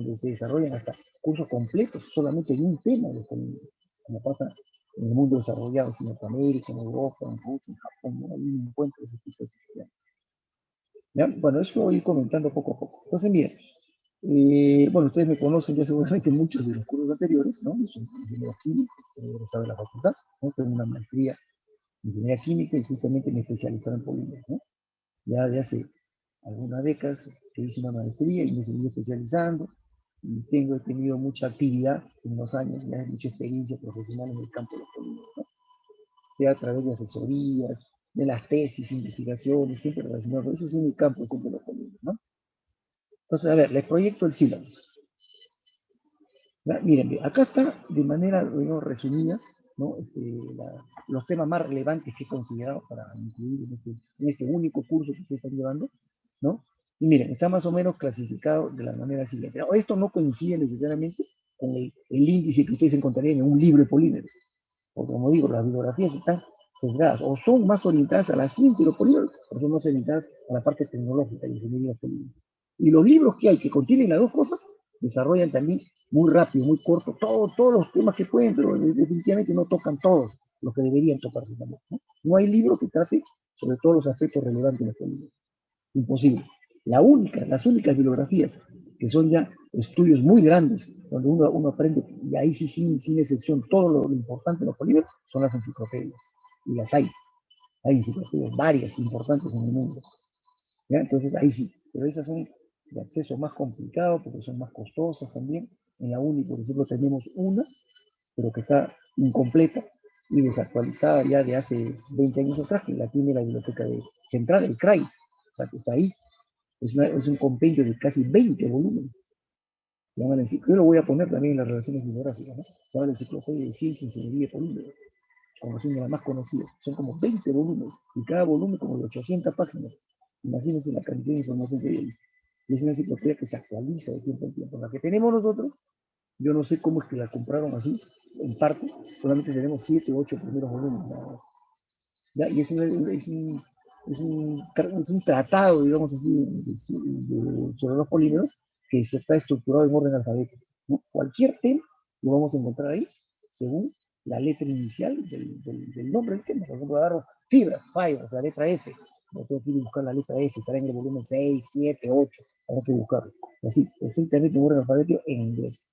donde se desarrollan hasta cursos completos solamente de un tema, como pasa en el mundo desarrollado, en Norteamérica, en Europa, en Rusia, en Japón, ¿no? Ahí uno encuentra ese tipo de situaciones. ¿Ya? Bueno, eso lo voy a ir comentando poco a poco. Entonces, miren, bueno, ustedes me conocen ya seguramente muchos de los cursos anteriores, ¿no? Yo soy ingeniero químico, soy egresado de la facultad, ¿no? Tengo una maestría en ingeniería química y justamente me he especializado en polímeros, ¿no? Ya de hace algunas décadas que hice una maestría y me seguí especializando y he tenido mucha actividad en los años, ya mucha experiencia profesional en el campo de los polímeros, ¿no? Sea a través de asesorías, de las tesis, investigaciones, siempre relacionado, ese es mi campo, siempre los polímeros, ¿no? Entonces, a ver, les proyecto el sílabo. Miren, acá está de manera digamos, resumida, ¿no? Los temas más relevantes que he considerado para incluir en este único curso que ustedes están llevando, ¿no? Y miren, está más o menos clasificado de la manera siguiente. Esto no coincide necesariamente con el índice que ustedes encontrarían en un libro de polímeros, porque como digo, las bibliografías están sesgadas, o son más orientadas a la ciencia y los polímeros, o son más orientadas a la parte tecnológica y ingeniería polímeros. Y los libros que hay que contienen las dos cosas, desarrollan también muy rápido, muy corto, todos los temas que pueden, pero definitivamente no tocan todos los que deberían tocarse también. No hay libro que trate sobre todos los aspectos relevantes de la política. Imposible. Las únicas bibliografías que son ya estudios muy grandes, donde uno aprende, y ahí sí, sin excepción, todo lo importante de los polímeros, son las enciclopedias. Y las hay. Hay enciclopedias varias, importantes en el mundo. ¿Ya? Entonces ahí sí, pero esas son de acceso más complicado porque son más costosas también. En la UNI, por ejemplo, tenemos una, pero que está incompleta y desactualizada ya de hace 20 años atrás, que la tiene la biblioteca central, el CRAI, o sea, que está ahí. Es un compendio de casi 20 volúmenes. Yo lo voy a poner también en las relaciones bibliográficas, ¿no? Se llama la Enciclopedia de Ciencia, Ingeniería y Polímeros, como siendo las más conocidas. Son como 20 volúmenes, y cada volumen como de 800 páginas. Imagínense la cantidad de información que hay ahí. Y es una enciclopedia que se actualiza de tiempo en tiempo. La que tenemos nosotros, yo no sé cómo es que la compraron así, en parte, solamente tenemos 7 u 8 primeros volúmenes. ¿Ya? Y es un tratado, digamos así, sobre los polímeros que se está estructurado en orden alfabético, ¿no? Cualquier tema lo vamos a encontrar ahí según la letra inicial del nombre del tema. Por ejemplo, agarro fibras, la letra F. No tengo que ir a buscar la letra F, estará en el volumen 6, 7, 8, hay que buscarlo. Así, estrictamente en orden alfabético en inglés.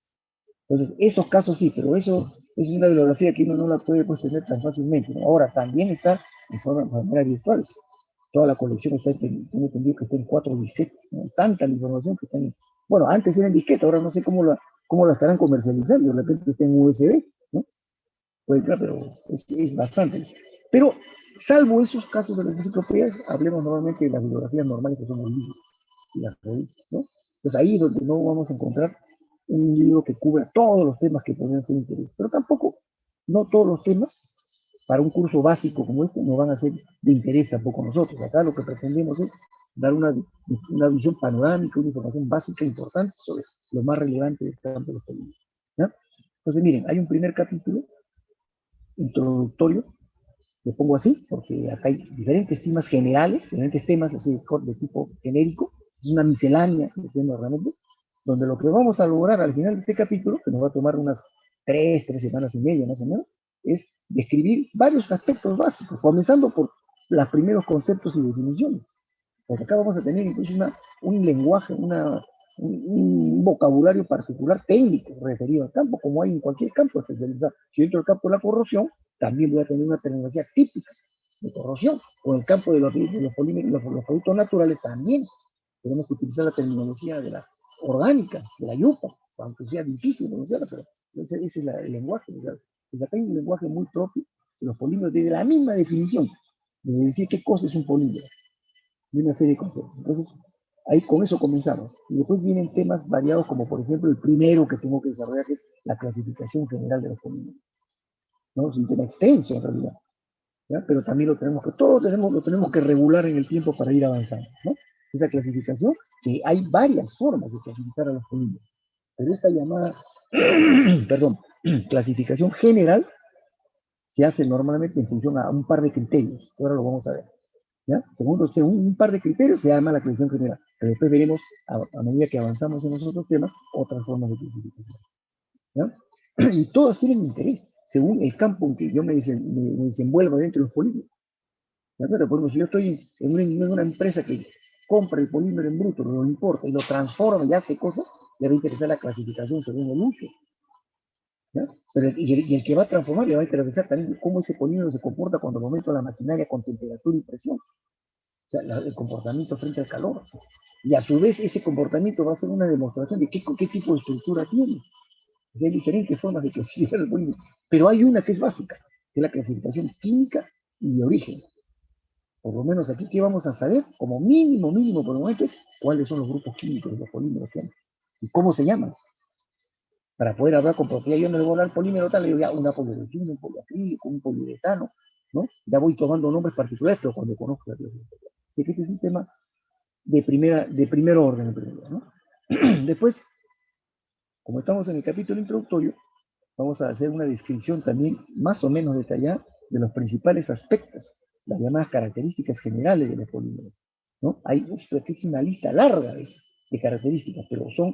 Entonces, esos casos sí, pero eso es una bibliografía que uno no la puede pues, tener tan fácilmente, ¿no? Ahora, también está de manera virtual. Toda la colección está, tengo entendido que está en 4 disquetes, ¿no? Es tanta la información que está en... Bueno, antes era en disquete, ahora no sé cómo la estarán comercializando, de repente está en USB, ¿no? Pues claro, pero es bastante. Pero, salvo esos casos de las enciclopedias, hablemos normalmente de las bibliografías normales que son los libros y las revistas, ¿no? Entonces ahí es donde no vamos a encontrar un libro que cubra todos los temas que podrían ser de interés, pero tampoco, no todos los temas para un curso básico como este no van a ser de interés tampoco a nosotros. Acá lo que pretendemos es dar una visión panorámica, una información básica importante sobre lo más relevante del campo de los polímeros. ¿Ya? Entonces, miren, hay un primer capítulo introductorio, lo pongo así, porque acá hay diferentes temas generales, diferentes temas así de tipo genérico, es una miscelánea de temas realmente, donde lo que vamos a lograr al final de este capítulo, que nos va a tomar unas 3 semanas y media más o menos, es describir varios aspectos básicos, comenzando por los primeros conceptos y definiciones. Porque acá vamos a tener incluso un lenguaje, un vocabulario particular técnico referido al campo, como hay en cualquier campo especializado. Si dentro del campo de la corrosión, también voy a tener una terminología típica de corrosión. O en el campo de los polímeros, los productos naturales también tenemos que utilizar la terminología de la orgánica, de la yupa, aunque sea difícil pronunciarla, pero ese es el lenguaje. Pues acá hay un lenguaje muy propio de los polímeros, desde la misma definición, de decir qué cosa es un polímero, de una serie de conceptos. Entonces, ahí con eso comenzamos. Y después vienen temas variados, como por ejemplo el primero que tengo que desarrollar, que es la clasificación general de los polímeros. ¿No? Es un tema extenso en realidad. ¿Ya? Pero también lo tenemos que regular en el tiempo para ir avanzando, ¿no? Esa clasificación, que hay varias formas de clasificar a los polímeros, pero esta llamada, perdón, clasificación general se hace normalmente en función a un par de criterios, que ahora lo vamos a ver. ¿ya? Según un par de criterios se llama la clasificación general, pero después veremos, a medida que avanzamos en los otros temas, otras formas de clasificación, ¿ya? Y todas tienen interés, según el campo en que yo me desenvuelvo dentro de los polímeros. ¿De acuerdo? Por ejemplo, si yo estoy en una empresa que compra el polímero en bruto, lo importa y lo transforma y hace cosas, le va a interesar la clasificación según el uso. ¿Ya? Pero y el que va a transformar le va a interesar también cómo ese polímero se comporta cuando momento la maquinaria con temperatura y presión. O sea, el comportamiento frente al calor. Y a su vez ese comportamiento va a ser una demostración de qué tipo de estructura tiene. O sea, hay diferentes formas de clasificar el polímero. Pero hay una que es básica, que es la clasificación química y de origen. Por lo menos aquí, ¿qué vamos a saber? Como mínimo por el momento es cuáles son los grupos químicos de los polímeros que hay y cómo se llaman. Para poder hablar con propiedad, yo no le voy a hablar polímero tal, le digo ya una poliuretano, un poliacrílico, un poliuretano, ¿no? Ya voy tomando nombres particulares, pero cuando conozco la clasificación. Así que este es un tema de primer orden, ¿no? Después, como estamos en el capítulo introductorio, vamos a hacer una descripción también más o menos detallada de los principales aspectos, las llamadas características generales de los polímeros, ¿no? Hay una lista larga de características, pero son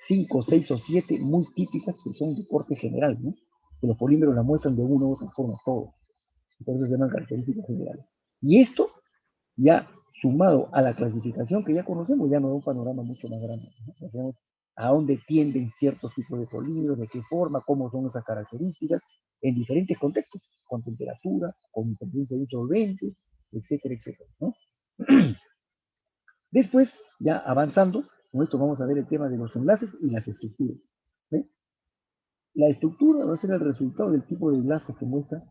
5, 6 o 7 muy típicas que son de corte general, ¿no? Que los polímeros la muestran de una u otra forma, todos. Por eso se llaman características generales. Y esto, ya sumado a la clasificación que ya conocemos, ya nos da un panorama mucho más grande, ¿no? Hacemos a dónde tienden ciertos tipos de polímeros, de qué forma, cómo son esas características, en diferentes contextos, con temperatura, con presencia de un solvente, etcétera, etcétera, ¿no? Después, ya avanzando, con esto vamos a ver el tema de los enlaces y las estructuras. ¿Sí? La estructura va a ser el resultado del tipo de enlace que muestra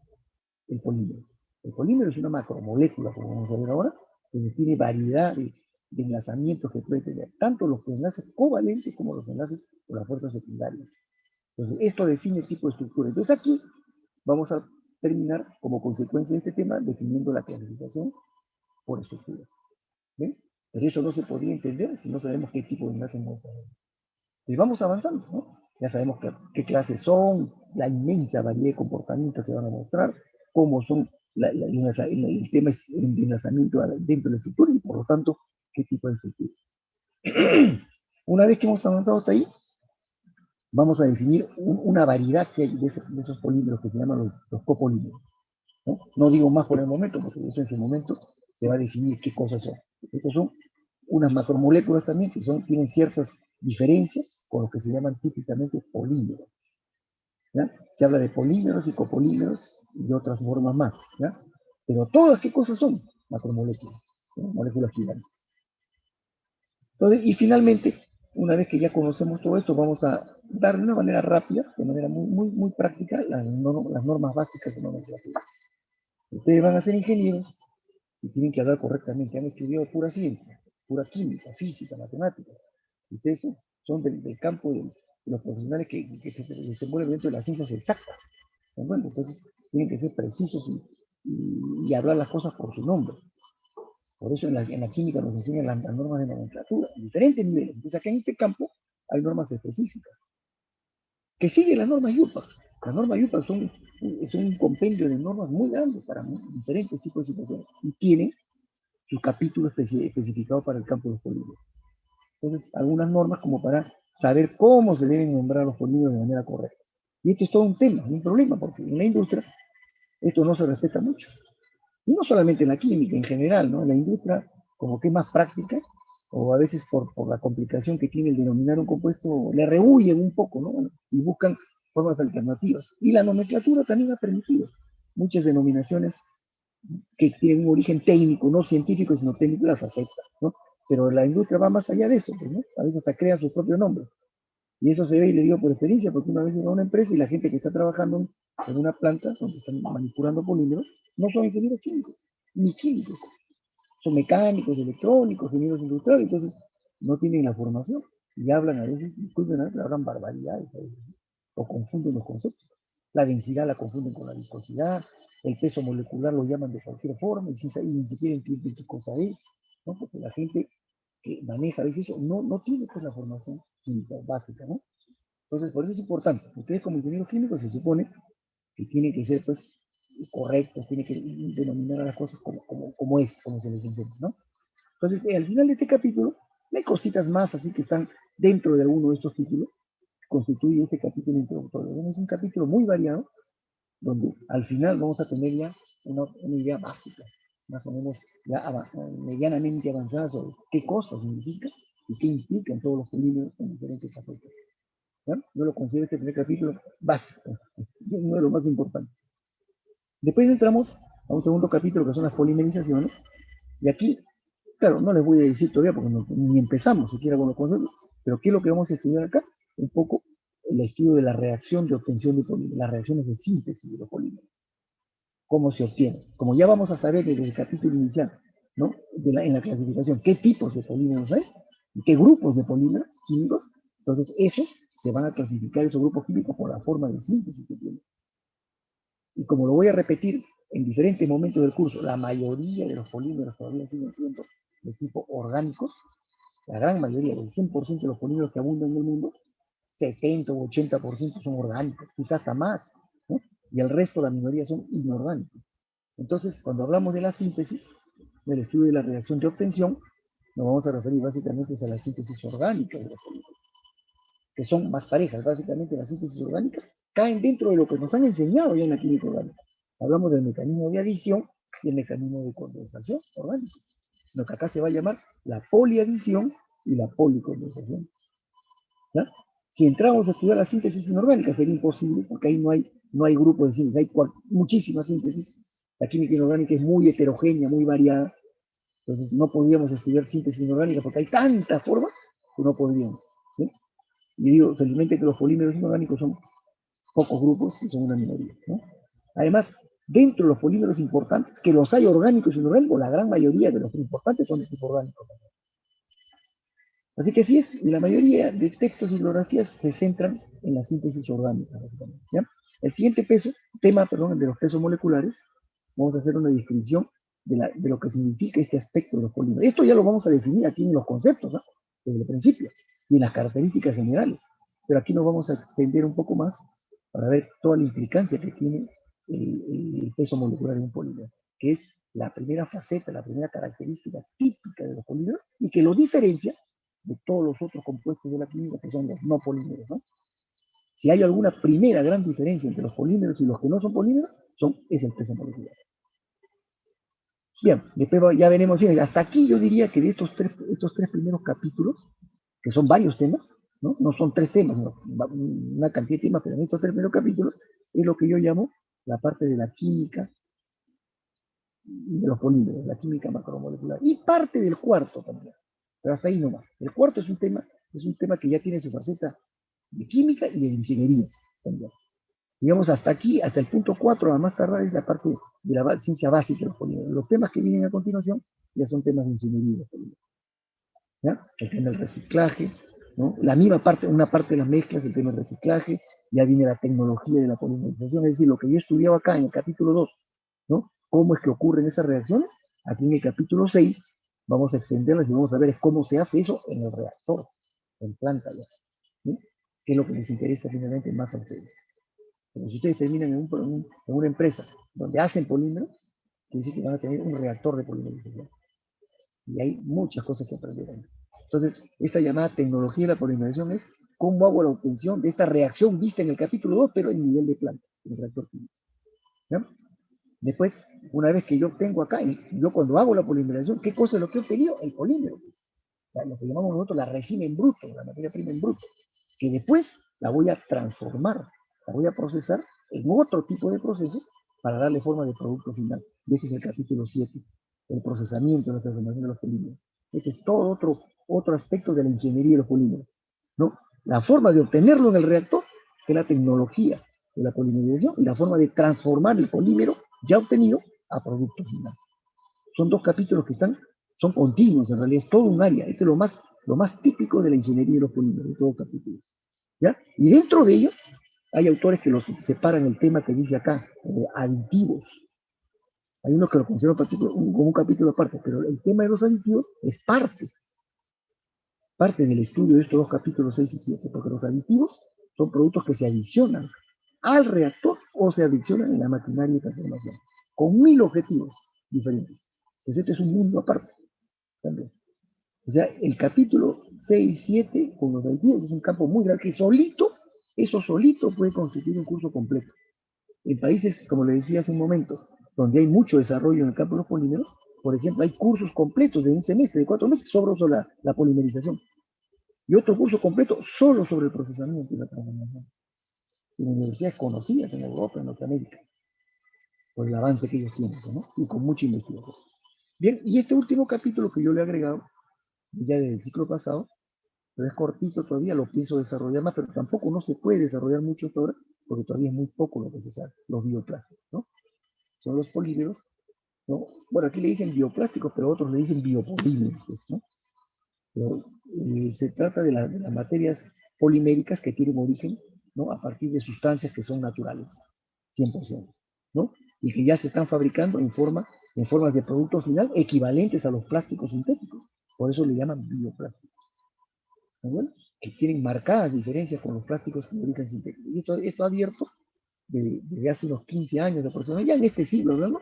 el polímero. El polímero es una macromolécula, como vamos a ver ahora, que tiene variedad de enlazamientos que puede tener, tanto los enlaces covalentes como los enlaces con las fuerzas secundarias. Entonces, esto define el tipo de estructura. Entonces, aquí vamos a terminar, como consecuencia de este tema, definiendo la clasificación por estructuras. ¿Ven? Pero eso no se podría entender si no sabemos qué tipo de enlace muestra. Y vamos avanzando, ¿no? Ya sabemos qué clases son, la inmensa variedad de comportamientos que van a mostrar, cómo son el tema de enlazamiento dentro de la estructura y por lo tanto, qué tipo de estructura. Una vez que hemos avanzado hasta ahí, vamos a definir una variedad que hay de esos polímeros que se llaman los copolímeros. ¿No? No digo más por el momento, porque eso en su momento se va a definir qué cosas son. Estos son unas macromoléculas también que tienen ciertas diferencias con lo que se llaman típicamente polímeros. ¿Ya? Se habla de polímeros y copolímeros y otras formas más. ¿Ya? Pero todas, ¿qué cosas son? Macromoléculas, ¿no? Moléculas gigantes. Entonces, y finalmente, una vez que ya conocemos todo esto, vamos a dar de una manera rápida, de manera muy práctica, las normas básicas de nomenclatura. Ustedes van a ser ingenieros y tienen que hablar correctamente. Han estudiado pura ciencia, pura química, física, matemáticas. Ustedes son del campo de los profesionales que se desenvuelven dentro de las ciencias exactas. Bueno, entonces tienen que ser precisos y hablar las cosas por su nombre. Por eso en la química nos enseñan las normas de nomenclatura, en diferentes niveles. Entonces acá en este campo hay normas específicas que siguen las normas IUPAC. Las normas IUPAC son un compendio de normas muy grandes para diferentes tipos de situaciones y tienen su capítulo especificado para el campo de los polímeros. Entonces, algunas normas como para saber cómo se deben nombrar los polímeros de manera correcta. Y esto es todo un tema, un problema, porque en la industria esto no se respeta mucho. Y no solamente en la química, en general, ¿no? En la industria, como que es más práctica, o a veces por la complicación que tiene el denominar un compuesto, le rehuyen un poco, ¿no? Y buscan formas alternativas. Y la nomenclatura también ha permitido muchas denominaciones que tienen un origen técnico, no científico, sino técnico, las acepta, ¿no? Pero la industria va más allá de eso, pues, ¿no? A veces hasta crea su propio nombre. Y eso se ve, y le digo por experiencia, porque una vez iba a una empresa y la gente que está trabajando en una planta donde están manipulando polímeros no son ingenieros químicos, ni químicos. Son mecánicos, electrónicos, ingenieros industriales, entonces no tienen la formación y hablan a veces, disculpen, hablan barbaridades, ¿sabes? O confunden los conceptos. La densidad la confunden con la viscosidad, el peso molecular lo llaman de cualquier forma y ni siquiera entienden qué cosa es, ¿no? Porque la gente que maneja a veces eso no tiene pues la formación química básica, ¿no? Entonces, por eso es importante. Ustedes como ingenieros químicos se supone que tienen que ser pues correctos, tiene que denominar a las cosas como se les enseña, ¿no? Entonces, al final de este capítulo, hay cositas más así que están dentro de alguno de estos títulos, que constituye este capítulo introductorio. Es un capítulo muy variado, donde al final vamos a tener ya una idea básica, más o menos ya medianamente avanzada sobre qué cosa significa y qué implican todos los polímeros en diferentes facetas. ¿No? Yo lo considero este primer capítulo básico, es uno de los más importantes. Después entramos a un segundo capítulo que son las polimerizaciones, y aquí, claro, no les voy a decir todavía porque ni empezamos siquiera con los conceptos, pero ¿qué es lo que vamos a estudiar acá? Un poco el estudio de la reacción de obtención de polímeros, las reacciones de síntesis de los polímeros, cómo se obtiene. Como ya vamos a saber desde el capítulo inicial, ¿no? En la clasificación, qué tipos de polímeros hay, y qué grupos de polímeros químicos, entonces esos se van a clasificar, esos grupos químicos, por la forma de síntesis que tienen. Y como lo voy a repetir en diferentes momentos del curso, la mayoría de los polímeros todavía siguen siendo de tipo orgánicos, la gran mayoría, del 100% de los polímeros que abundan en el mundo, 70 u 80% son orgánicos, quizás hasta más, ¿no? Y el resto, la minoría, son inorgánicos. Entonces, cuando hablamos de la síntesis, del estudio de la reacción de obtención, nos vamos a referir básicamente a la síntesis orgánica de los polímeros, que son más parejas. Básicamente las síntesis orgánicas caen dentro de lo que nos han enseñado ya en la química orgánica. Hablamos del mecanismo de adición y el mecanismo de condensación orgánico, lo que acá se va a llamar la poliadición y la policondensación. ¿Ya? Si entramos a estudiar la síntesis inorgánica sería imposible, porque ahí no hay grupo de síntesis, hay muchísimas síntesis. La química inorgánica es muy heterogénea, muy variada, entonces no podríamos estudiar síntesis inorgánica porque hay tantas formas que no podríamos. ¿Sí? Y digo, felizmente, que los polímeros inorgánicos son pocos grupos y son una minoría, ¿no? Además, dentro de los polímeros importantes, que los hay orgánicos y inorgánicos, la gran mayoría de los importantes son de tipo orgánico. Así que así es, y la mayoría de textos y bibliografías se centran en la síntesis orgánica. ¿Ya? El siguiente tema de los pesos moleculares, vamos a hacer una descripción de lo que significa este aspecto de los polímeros. Esto ya lo vamos a definir aquí en los conceptos, ¿no? Desde el principio, y en las características generales. Pero aquí nos vamos a extender un poco más para ver toda la implicancia que tiene el peso molecular de un polímero, que es la primera faceta, la primera característica típica de los polímeros y que los diferencia de todos los otros compuestos de la química, que son los no polímeros, ¿no? Si hay alguna primera gran diferencia entre los polímeros y los que no son polímeros, es el peso molecular. Bien, después ya veremos, hasta aquí yo diría que de estos tres primeros capítulos, que son varios temas, no son 3 temas, sino una cantidad de temas, pero en estos 3 primeros capítulos es lo que yo llamo la parte de la química de los polímeros, la química macromolecular, y parte del cuarto también, pero hasta ahí nomás. El cuarto es un tema que ya tiene su faceta de química y de ingeniería también. Digamos, hasta aquí, hasta el punto 4, a más tardar, es la parte de la ciencia básica de los polímeros. Los temas que vienen a continuación ya son temas de ingeniería de los polímeros. ¿Ya? El tema del reciclaje, ¿no? La misma parte, una parte de las mezclas, el tema del reciclaje, ya viene la tecnología de la polimerización, es decir, lo que yo estudiaba acá en el capítulo 2, ¿no? Cómo es que ocurren esas reacciones, aquí en el capítulo 6 vamos a extenderlas y vamos a ver cómo se hace eso en el reactor, en planta ya, ¿sí? Que es lo que les interesa finalmente más a ustedes. Pero si ustedes terminan en una empresa donde hacen polímeros, quiere decir que van a tener un reactor de polimerización. Y hay muchas cosas que aprender ahí. Entonces, esta llamada tecnología de la polimerización es cómo hago la obtención de esta reacción vista en el capítulo 2, pero en nivel de planta, en el reactor químico. ¿Ya? Después, una vez que yo obtengo acá, yo cuando hago la polimerización, ¿qué cosa es lo que he obtenido? El polímero. Lo que llamamos nosotros la resina en bruto, la materia prima en bruto, que después la voy a transformar, la voy a procesar en otro tipo de procesos para darle forma de producto final. Y ese es el capítulo 7, el procesamiento, la transformación de los polímeros. Este es todo otro aspecto de la ingeniería de los polímeros, ¿no? La forma de obtenerlo en el reactor, que es la tecnología de la polimerización, y la forma de transformar el polímero ya obtenido a producto final. Son 2 capítulos que son continuos, en realidad es todo un área. Este es lo más típico de la ingeniería de los polímeros, de todos los capítulos. ¿Ya? Y dentro de ellos hay autores que los separan el tema que dice acá, aditivos. Hay unos que lo consideran como un capítulo aparte, pero el tema de los aditivos es parte del estudio de estos 2 capítulos 6 y 7, porque los aditivos son productos que se adicionan al reactor o se adicionan en la maquinaria de transformación, con 1000 objetivos diferentes. Pues este es un mundo aparte también. O sea, el capítulo 6, 7, con los 22 es un campo muy grande que solito, eso solito puede constituir un curso completo. En países, como le decía hace un momento, donde hay mucho desarrollo en el campo de los polímeros, por ejemplo, hay cursos completos de un semestre, de 4 meses, sobre la polimerización. Y otro curso completo solo sobre el procesamiento y la transformación. En universidades conocidas en Europa, en Norteamérica, por el avance que ellos tienen, ¿no? Y con mucha investigación. Bien, y este último capítulo que yo le he agregado, ya del ciclo pasado, pero es cortito todavía, lo pienso desarrollar más, pero tampoco no se puede desarrollar mucho hasta ahora, porque todavía es muy poco lo que se sabe, los bioplásticos, ¿no? Son los polímeros, ¿no? Bueno, aquí le dicen bioplásticos, pero otros le dicen biopolímeros, pues, ¿no? Pero, se trata de las materias poliméricas que tienen origen, ¿no? A partir de sustancias que son naturales, 100%, ¿no? Y que ya se están fabricando en formas de producto final equivalentes a los plásticos sintéticos. Por eso le llaman bioplásticos. ¿No? Que tienen marcadas diferencias con los plásticos de origen sintético. Y esto ha abierto desde hace unos 15 años de aproximadamente, ya en este siglo, ¿no?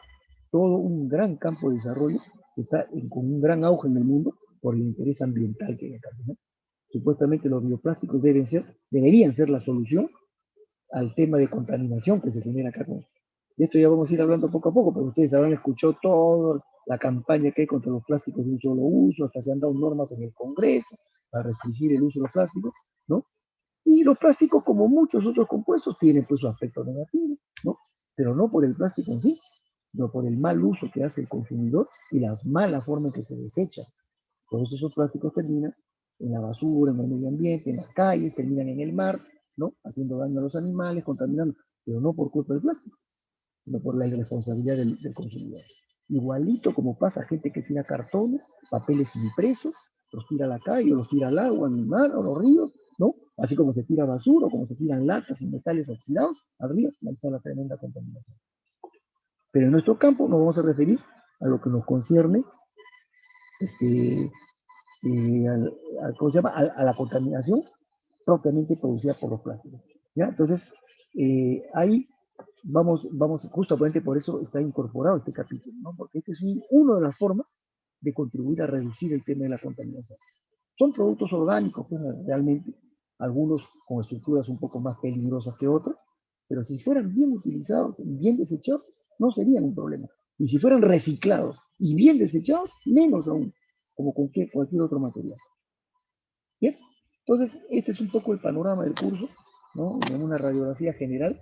Todo un gran campo de desarrollo que está con un gran auge en el mundo por el interés ambiental que hay acá, ¿no? Supuestamente los bioplásticos deberían ser la solución al tema de contaminación que se genera acá. De esto ya vamos a ir hablando poco a poco, pero ustedes habrán escuchado toda la campaña que hay contra los plásticos de un solo uso, hasta se han dado normas en el Congreso para restringir el uso de los plásticos, ¿no? Y los plásticos, como muchos otros compuestos, tienen pues su aspecto negativo, ¿no? Pero no por el plástico en sí, sino por el mal uso que hace el consumidor y la mala forma en que se desecha. Por eso esos plásticos terminan en la basura, en el medio ambiente, en las calles, terminan en el mar, ¿no? Haciendo daño a los animales, contaminando, pero no por culpa del plástico, sino por la irresponsabilidad del consumidor. Igualito como pasa gente que tira cartones, papeles impresos, los tira a la calle, o los tira al agua, al mar, o a los ríos, ¿no? Así como se tira basura, o como se tiran latas y metales oxidados al río, ahí está la tremenda contaminación. Pero en nuestro campo nos vamos a referir a lo que nos concierne, este, ¿cómo se llama? A la contaminación propiamente producida por los plásticos. ¿Ya? Entonces, ahí vamos, justamente por eso está incorporado este capítulo, ¿no? Porque este es una de las formas de contribuir a reducir el tema de la contaminación. Son productos orgánicos, pues, realmente, algunos con estructuras un poco más peligrosas que otros, pero si fueran bien utilizados, bien desechados, no serían un problema. Y si fueran reciclados y bien desechados, menos aún, como cualquier otro material. Bien, entonces este es un poco el panorama del curso, ¿no? En una radiografía general,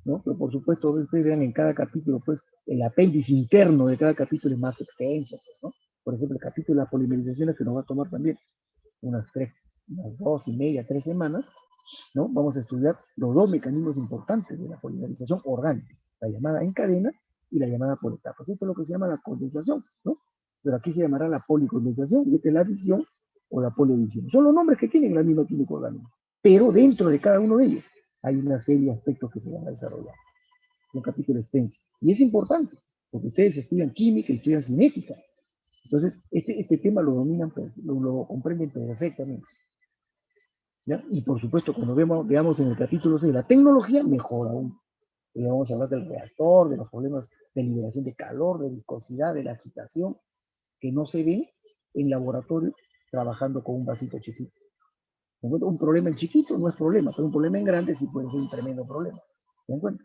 ¿no? Pero por supuesto, ustedes vean en cada capítulo, pues, el apéndice interno de cada capítulo es más extenso, pues, ¿no? Por ejemplo, el capítulo de las polimerizaciones que nos va a tomar también unas 2 y media, 3 semanas, ¿no? Vamos a estudiar los dos mecanismos importantes de la polimerización orgánica, la llamada en cadena y la llamada por etapas. Esto es lo que se llama la condensación, ¿no? Pero aquí se llamará la policondensación y esta es la adición o la poliadición. Son los nombres que tienen la misma química orgánica, pero dentro de cada uno de ellos hay una serie de aspectos que se van a desarrollar. Un capítulo extenso. Y es importante, porque ustedes estudian química y estudian cinética. Entonces, este tema lo dominan, lo comprenden perfectamente. ¿Ya? Y por supuesto, cuando veamos en el capítulo 6 la tecnología, mejor aún. Y vamos a hablar del reactor, de los problemas de liberación de calor, de viscosidad, de la agitación, que no se ven en laboratorio trabajando con un vasito chiquito. Un problema en chiquito no es problema, pero un problema en grande sí puede ser un tremendo problema. ¿Se dan cuenta?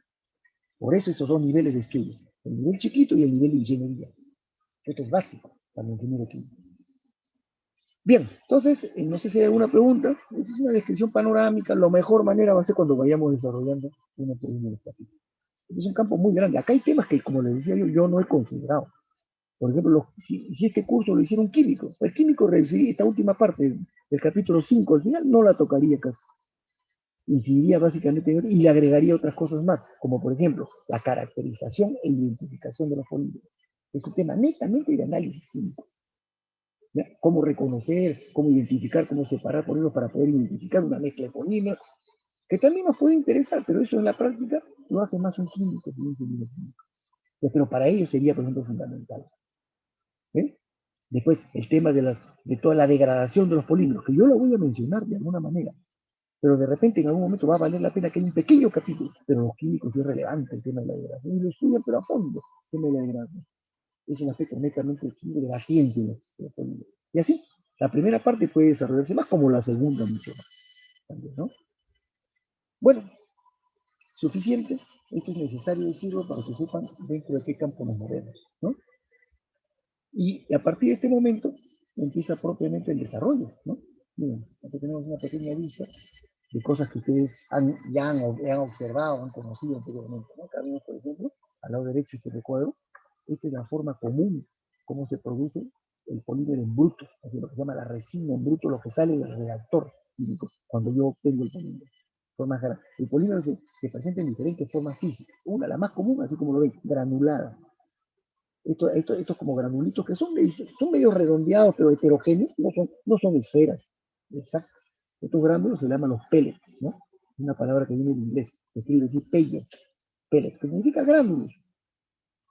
Por eso esos dos niveles de estudio, el nivel chiquito y el nivel de ingeniería. Esto es básico para el ingeniero químico. Bien, entonces, no sé si hay alguna pregunta. Esta es una descripción panorámica. La mejor manera va a ser cuando vayamos desarrollando uno por uno de los capítulos. Es un campo muy grande. Acá hay temas que, como les decía yo no he considerado. Por ejemplo, si este curso lo hiciera un químico, el químico reduciría esta última parte del capítulo 5, al final no la tocaría casi. Incidiría básicamente en, y le agregaría otras cosas más, como por ejemplo, la caracterización e identificación de los polímeros. Es un tema netamente de análisis químico. ¿Ya? Cómo reconocer, cómo identificar, cómo separar polímeros para poder identificar una mezcla de polímeros, que también nos puede interesar, pero eso en la práctica lo hace más un químico que un ingeniero químico. Pero para ello sería, por ejemplo, fundamental. ¿Eh? Después, el tema de toda la degradación de los polímeros, que yo lo voy a mencionar de alguna manera. pero de repente en algún momento va a valer la pena que haya un pequeño capítulo, pero los químicos es relevante el tema de la degradación, y lo estudian pero a fondo, el tema de la degradación. Es un aspecto netamente químico de la ciencia. Y así, la primera parte puede desarrollarse más como la segunda mucho más. También, ¿no? Bueno, suficiente. Esto es necesario decirlo para que sepan dentro de qué campo nos movemos, ¿no? Y a partir de este momento empieza propiamente el desarrollo, ¿no? Miren, aquí tenemos una pequeña lista de cosas que ustedes han observado, han conocido anteriormente, ¿no? Acá vemos, por ejemplo, al lado derecho este recuadro, esta es la forma común, cómo se produce el polímero en bruto, así lo que se llama la resina en bruto, lo que sale del reactor químico, cuando yo obtengo el polímero. El polímero se presenta en diferentes formas físicas. Una, la más común, así como lo ven, granulada. Estos como granulitos que son medio redondeados, pero heterogéneos, no son esferas. Exacto. Estos gránulos se llaman los pellets, ¿no? Una palabra que viene del inglés, se escribe así, pellets, que significa gránulos.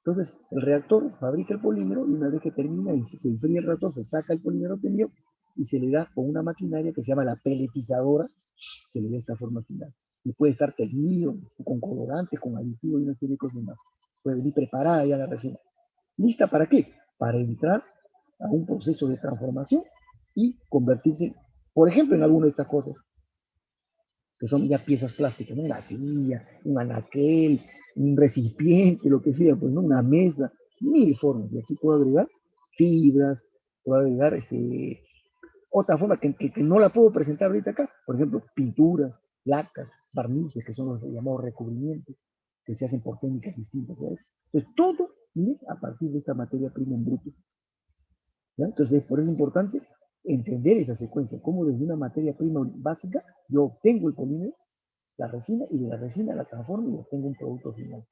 Entonces, el reactor fabrica el polímero y una vez que termina y se enfría el reactor, se saca el polímero obtenido y se le da con una maquinaria que se llama la pelletizadora, se le da esta forma final. Y puede estar teñido, con colorantes, con aditivos y una serie de cosas más. Puede venir preparada ya la resina. ¿Lista para qué? Para entrar a un proceso de transformación y convertirse, por ejemplo, en alguna de estas cosas, que son ya piezas plásticas, ¿no? Una silla, un anaquel, un recipiente, lo que sea, pues, ¿no? Una mesa, mil formas. Y aquí puedo agregar fibras, puedo agregar otra forma que no la puedo presentar ahorita acá. Por ejemplo, pinturas, lacas, barnices, que son los llamados recubrimientos, que se hacen por técnicas distintas, ¿sabes? Entonces, todo viene a partir de esta materia prima en bruto. ¿Ya? Entonces, por eso es importante entender esa secuencia, cómo desde una materia prima básica yo obtengo el polímero, la resina, y de la resina la transformo y obtengo un producto final.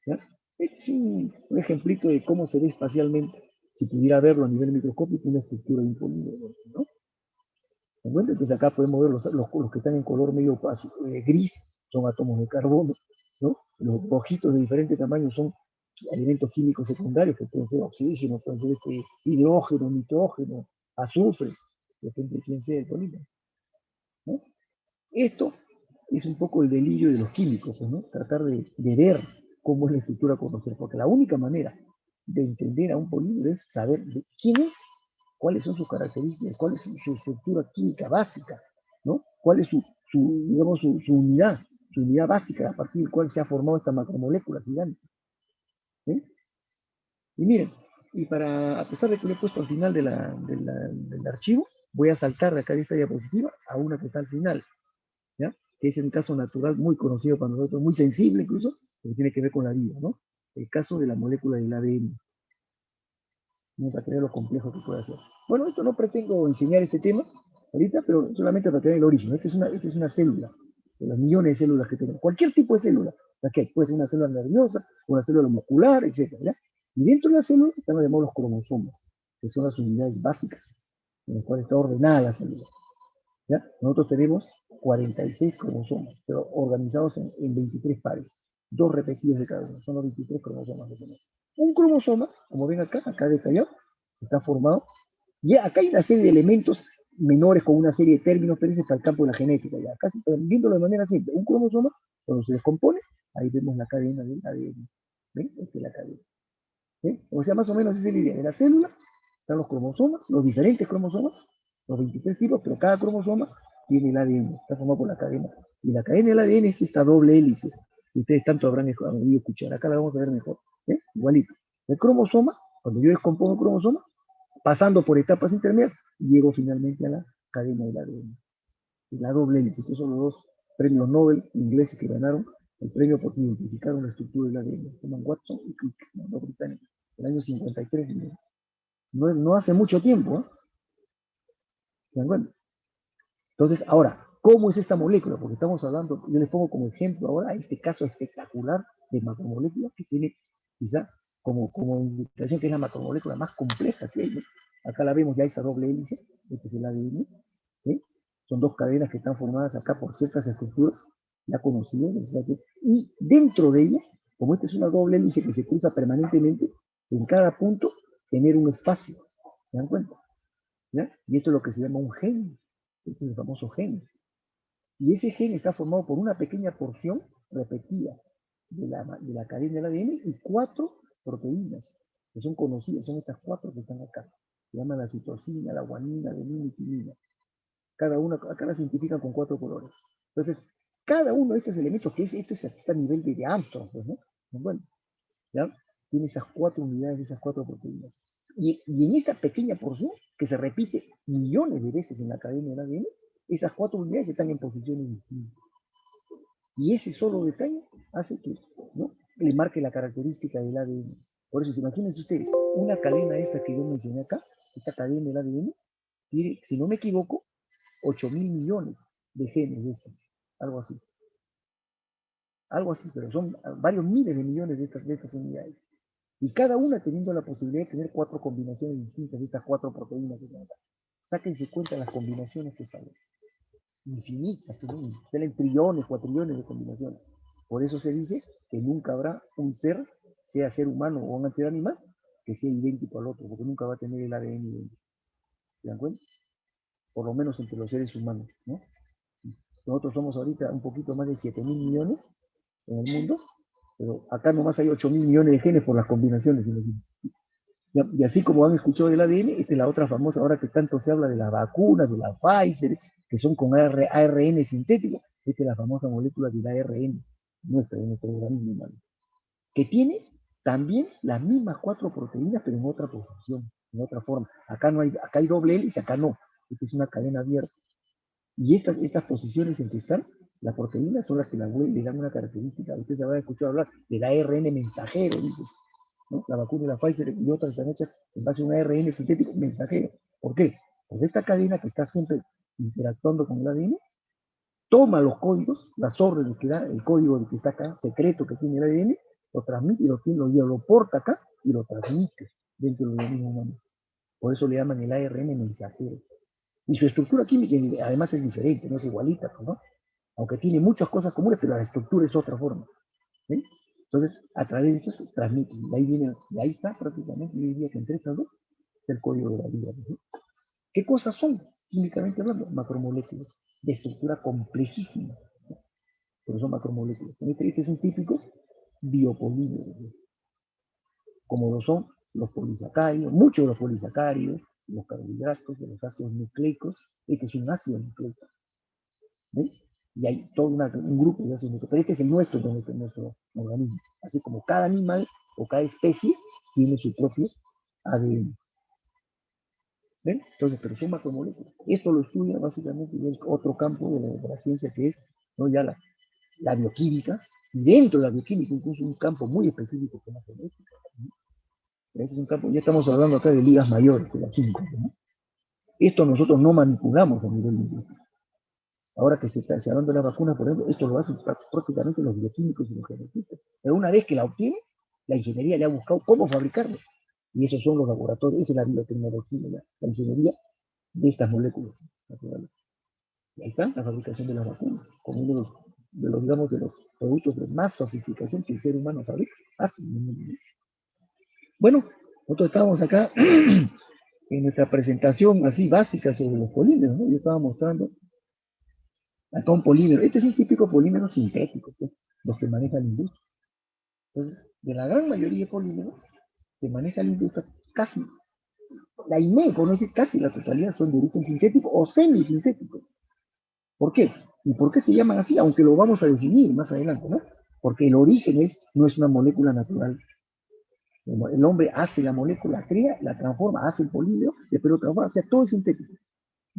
¿Ya? Es un ejemplito de cómo se ve espacialmente, si pudiera verlo a nivel microscópico, una estructura de un polímero, ¿no? Entonces acá podemos ver los que están en color medio gris, son átomos de carbono, ¿no? Los rojitos de diferente tamaño son elementos químicos secundarios, que pueden ser oxígeno, pueden ser hidrógeno, nitrógeno, azufre, depende de quién sea el polímero, ¿no? Esto es un poco el delirio de los químicos, ¿no? Tratar de ver cómo es la estructura conocer, porque la única manera de entender a un polímero es saber de quién es, cuáles son sus características, cuál es su estructura química básica, ¿no? Cuál es digamos, su unidad básica a partir del cual se ha formado esta macromolécula gigante. ¿Sí? Y miren, a pesar de que lo he puesto al final del archivo, voy a saltar de acá de esta diapositiva a una que está al final, ¿ya? Que es un caso natural muy conocido para nosotros, muy sensible incluso, porque tiene que ver con la vida, ¿no? El caso de la molécula del ADN. Vamos a creer lo complejo que puede ser. Bueno, esto no pretendo enseñar este tema ahorita, pero solamente para tener el origen. Esta es una célula, de las millones de células que tenemos. Cualquier tipo de célula. ¿Okay? Puede ser una célula nerviosa, una célula muscular, etc. ¿Ya? Y dentro de la célula están los llamados los cromosomas, que son las unidades básicas, en las cuales está ordenada la célula. ¿Ya? Nosotros tenemos 46 cromosomas, pero organizados en 23 pares, dos repetidos de cada uno, son los 23 cromosomas que tenemos. Un cromosoma, como ven acá detallado, está formado, y acá hay una serie de elementos menores con una serie de términos, pero ese es para el campo de la genética, ya casi viéndolo de manera simple. Un cromosoma, cuando se descompone, ahí vemos la cadena del ADN. ¿Ven? Esta es la cadena. ¿Ven? O sea, más o menos esa es la idea de la célula. Están los cromosomas, los diferentes cromosomas, los 23 tipos, pero cada cromosoma tiene el ADN, está formado por la cadena. Y la cadena del ADN es esta doble hélice, que ustedes tanto habrán oído escuchar. Acá la vamos a ver mejor. ¿Eh? Igualito. El cromosoma, cuando yo descompongo el cromosoma, pasando por etapas intermedias, llego finalmente a la cadena del ADN. Y la doble hélice, que son los dos premios Nobel ingleses que ganaron el premio porque identificaron la estructura del ADN. Se llaman Watson y Crick, los británicos, el año 53. No hace mucho tiempo, ¿eh? Bueno, entonces, ahora, ¿cómo es esta molécula? Porque estamos hablando, yo les pongo como ejemplo ahora este caso espectacular de macromolécula que tiene quizá como indicación que es la macromolécula más compleja que hay, ¿no? Acá la vemos ya esa doble hélice, este es el ADN, ¿sí? Son dos cadenas que están formadas acá por ciertas estructuras ya conocidas, y dentro de ellas, como esta es una doble hélice que se cruza permanentemente, en cada punto tener un espacio, ¿se dan cuenta? ¿Ya? Y esto es lo que se llama un gen, este es el famoso gen. Y ese gen está formado por una pequeña porción repetida de la cadena del ADN y 4 proteínas que son conocidas, son estas 4 que están acá. Se llaman la citosina, la guanina, la adenina y timina. Cada una, acá las identifican con 4 colores. Entonces, cada uno de estos elementos, que esto es hasta a nivel de Armstrong, pues, ¿no? Bueno, ¿ya? Tiene esas 4 unidades, esas 4 proteínas. Y en esta pequeña porción, que se repite millones de veces en la cadena del ADN, esas 4 unidades están en posiciones distintas. Y ese solo detalle hace que, ¿no?, le marque la característica del ADN. Por eso, imagínense ustedes, una cadena esta que yo mencioné acá, esta cadena del ADN, tiene, si no me equivoco, 8.000 millones de genes de estas, algo así. Algo así, pero son varios miles de millones de estas unidades. Y cada una teniendo la posibilidad de tener 4 combinaciones distintas de estas 4 proteínas que tienen acá. Sáquense cuenta las combinaciones que salen. Infinitas, salen trillones, cuatrillones de combinaciones. Por eso se dice que nunca habrá un ser, sea ser humano o un ser animal, que sea idéntico al otro, porque nunca va a tener el ADN idéntico. ¿Se dan cuenta? Por lo menos entre los seres humanos, ¿no? Nosotros somos ahorita un poquito más de 7.000 millones en el mundo, pero acá nomás hay 8.000 millones de genes por las combinaciones. Y así como han escuchado del ADN, esta es la otra famosa, ahora que tanto se habla de las vacunas, de la Pfizer, que son con ARN sintético, esta es la famosa molécula del ARN, nuestra, de nuestro organismo humano, que tiene también las mismas 4 proteínas, pero en otra posición, en otra forma. Acá no hay, acá hay doble hélice, acá no. Esta es una cadena abierta. Y estas posiciones en que están, las proteínas son las que le dan una característica. Usted se habrá escuchado hablar del ARN mensajero, dice, ¿no? La vacuna de la Pfizer y otras están hechas en base a un ARN sintético mensajero. ¿Por qué? Porque esta cadena que está siempre interactuando con el ADN, toma los códigos, las órdenes que da, el código que está acá, secreto que tiene el ADN, lo transmite y lo porta acá y lo transmite dentro del organismo humano. Por eso le llaman el ARN mensajero. Y su estructura química además es diferente, no es igualita, ¿no? Aunque tiene muchas cosas comunes, pero la estructura es otra forma. ¿Sí? Entonces, a través de esto se transmite. Y ahí viene, y ahí está prácticamente, yo diría que entre estas dos, el código de la vida. ¿Sí? ¿Qué cosas son, químicamente hablando? Macromoléculas, de estructura complejísima. ¿No? Pero son macromoléculas. Este es un típico biopolímero, ¿sí? Como lo son los polisacáridos, muchos de los polisacáridos, los carbohidratos, de los ácidos nucleicos. Este es un ácido nucleico. ¿Sí? Y hay todo un grupo de ácidos nucleicos, pero este es el nuestro organismo. Así como cada animal o cada especie tiene su propio ADN. ¿Ven? Entonces, pero son macromoléculas. Esto lo estudia básicamente en otro campo de la ciencia que es, ¿no?, ya la bioquímica, y dentro de la bioquímica incluso un campo muy específico que es la genética. ¿No? Ese es un campo, ya estamos hablando acá de ligas mayores, de la química. ¿No? Esto nosotros no manipulamos a nivel lingüístico. Ahora que se hablando de la vacuna, por ejemplo, esto lo hacen prácticamente los bioquímicos y los genetistas. Pero una vez que la obtienen, la ingeniería le ha buscado cómo fabricarlo. Y esos son los laboratorios, esa es la biotecnología, la ingeniería de estas moléculas naturales. Y ahí está la fabricación de las vacunas, como uno digamos, de los productos de más sofisticación que el ser humano fabrica. Bueno, nosotros estábamos acá en nuestra presentación así básica sobre los polímeros, ¿no? Yo estaba mostrando acá un polímero. Este es un típico polímero sintético, pues, los que maneja la industria. Entonces, de la gran mayoría de polímeros que maneja la industria, casi, la IME, por no decir casi la totalidad, son de origen sintético o semisintético. ¿Por qué? ¿Y por qué se llaman así? Aunque lo vamos a definir más adelante, ¿no? Porque el origen no es una molécula natural. El hombre hace la molécula, crea, la transforma, hace el polímero, después lo transforma, o sea, todo es sintético.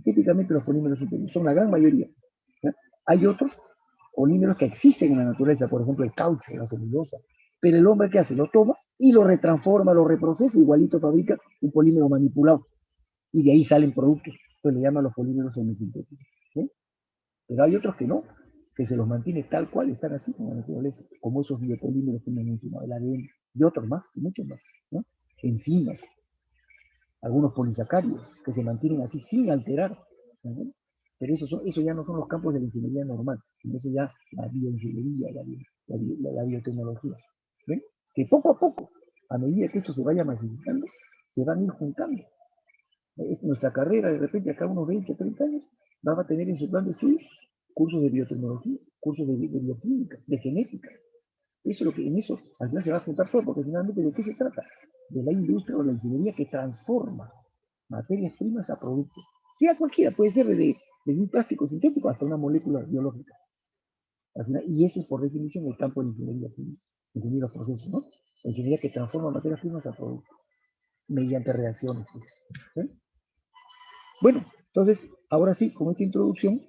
Típicamente los polímeros sintéticos son la gran mayoría. ¿Ya? Hay otros polímeros que existen en la naturaleza, por ejemplo el caucho, la celulosa, pero el hombre, ¿qué hace? Lo toma y lo retransforma, lo reprocesa, igualito fabrica un polímero manipulado, y de ahí salen productos, entonces le llaman los polímeros semisintéticos. ¿Sí? Pero hay otros que no, que se los mantiene tal cual, están así con la naturaleza, como esos biopolímeros que me han mencionado, el ADN, y otros más, y muchos más, ¿no? Enzimas, algunos polisacáridos, que se mantienen así sin alterar, ¿no? Pero eso ya no son los campos de la ingeniería normal, sino eso ya la bioingeniería, la biotecnología. ¿Ven? Que poco a poco, a medida que esto se vaya masificando, se van a ir juntando. Nuestra carrera, de repente, acá unos 20 o 30 años, va a tener en su plan de estudios cursos de biotecnología, cursos de bioquímica, de genética. Eso es lo que en eso al final se va a juntar todo, porque finalmente ¿de qué se trata? De la industria o la ingeniería que transforma materias primas a productos. Sea cualquiera, puede ser desde un plástico sintético hasta una molécula biológica. Al final, y ese es por definición el campo de la ingeniería química, ingeniería de procesos, ¿no? La ingeniería que transforma materias primas a productos mediante reacciones. ¿Sí? Bueno, entonces, ahora sí, con esta introducción,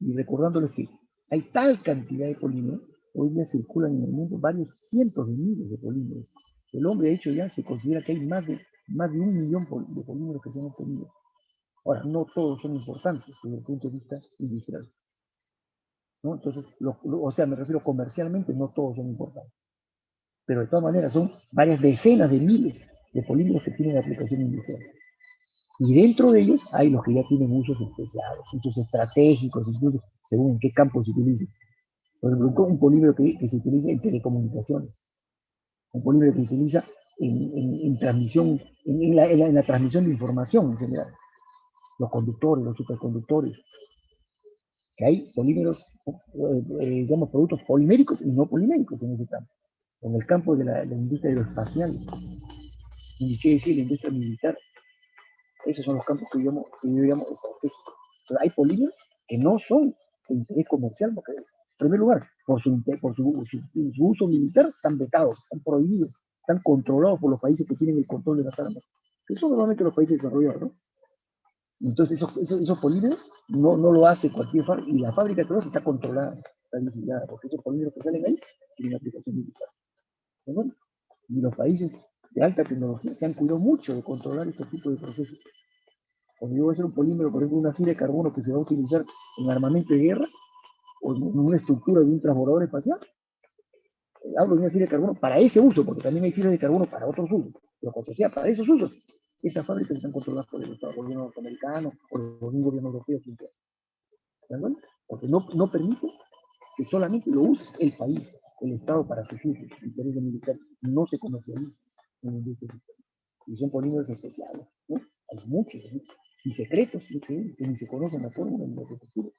y recordándoles que hay tal cantidad de polímeros, hoy día circulan en el mundo varios cientos de miles de polímeros. El hombre, de hecho, ya se considera que hay más de 1 millón de polímeros que se han obtenido. Ahora, no todos son importantes desde el punto de vista industrial, ¿no? Entonces, o sea, me refiero comercialmente, no todos son importantes. Pero de todas maneras, son varias decenas de miles de polímeros que tienen aplicación industrial. Y dentro de ellos hay los que ya tienen usos especiales, usos estratégicos, incluso según en qué campo se utilice. Por ejemplo, un polímero que se utiliza en telecomunicaciones, un polímero que se utiliza en transmisión, en la transmisión de información en general, los conductores, los superconductores, que hay polímeros, digamos, productos poliméricos y no poliméricos en ese campo. En el campo de la industria aeroespacial, y qué decir, la industria militar, esos son los campos que yo llamo estratégicos. Pero hay polímeros que no son de interés comercial, porque en primer lugar, por su uso militar, están vetados, están prohibidos, están controlados por los países que tienen el control de las armas. Que son normalmente los países desarrollados, ¿no? Entonces, esos polímeros no lo hace cualquier fábrica, y la fábrica de todos está controlada, está vigilada, porque esos polímeros que salen ahí tienen aplicación militar. ¿No? Y los países de alta tecnología se han cuidado mucho de controlar este tipo de procesos. Cuando yo voy a hacer un polímero, por ejemplo, una fibra de carbono que se va a utilizar en armamento de guerra, o en una estructura de un transbordador espacial, hablo de una fibra de carbono para ese uso, porque también hay fibras de carbono para otros usos, pero cuando sea para esos usos, esas fábricas están controladas por el Estado, por el gobierno norteamericano, por el gobierno europeo, quien sea. Porque no permite que solamente lo use el país, el Estado para sus usos, intereses militares, no se comercializa en la industria militar. Y son polímeros especiales, ¿no? Hay muchos, ¿no? Y secretos, ¿no? que ni se conocen la fórmula ni las estructuras.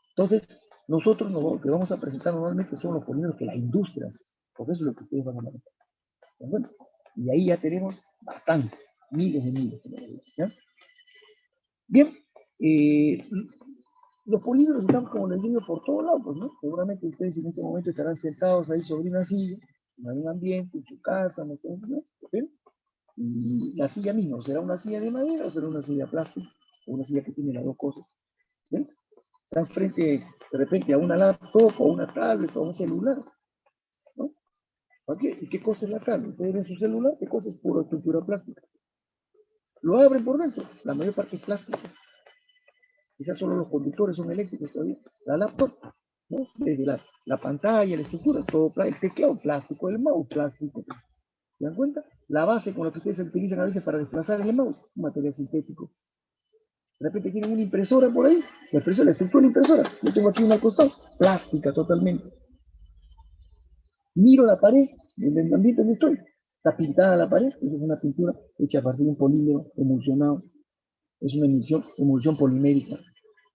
Entonces, nosotros lo que vamos a presentar normalmente son los polímeros que las industrias, porque eso es lo que ustedes van a manejar. Bueno, y ahí ya tenemos bastante, miles de miles. ¿Ya? Bien, los polímeros están, como les digo, por todos lados, pues, ¿no? Seguramente ustedes en este momento estarán sentados ahí sobre una silla, en algún ambiente, en su casa, no sé, ¿no? ¿Sí? Y la silla misma, ¿será una silla de madera o será una silla plástica? O una silla que tiene las dos cosas. ¿Sí? Están frente, de repente, a una laptop, o una tablet, o un celular, ¿no? ¿Y qué cosa es la tablet? Ustedes ven su celular, ¿qué cosa es pura estructura plástica? Lo abren por dentro, la mayor parte es plástica. Quizás solo los conductores son eléctricos todavía. La laptop, ¿no? Desde la pantalla, la estructura, todo el teclado plástico, el mouse plástico. ¿Se dan cuenta? La base con la que ustedes se utilizan a veces para desplazar el mouse, un material sintético. De repente tienen una impresora por ahí, la estructura de la impresora. Yo tengo aquí una al costado, plástica totalmente. Miro la pared, en el ambiente donde estoy, está pintada la pared, esa es una pintura hecha a partir de un polímero emulsionado, es una emulsión polimérica,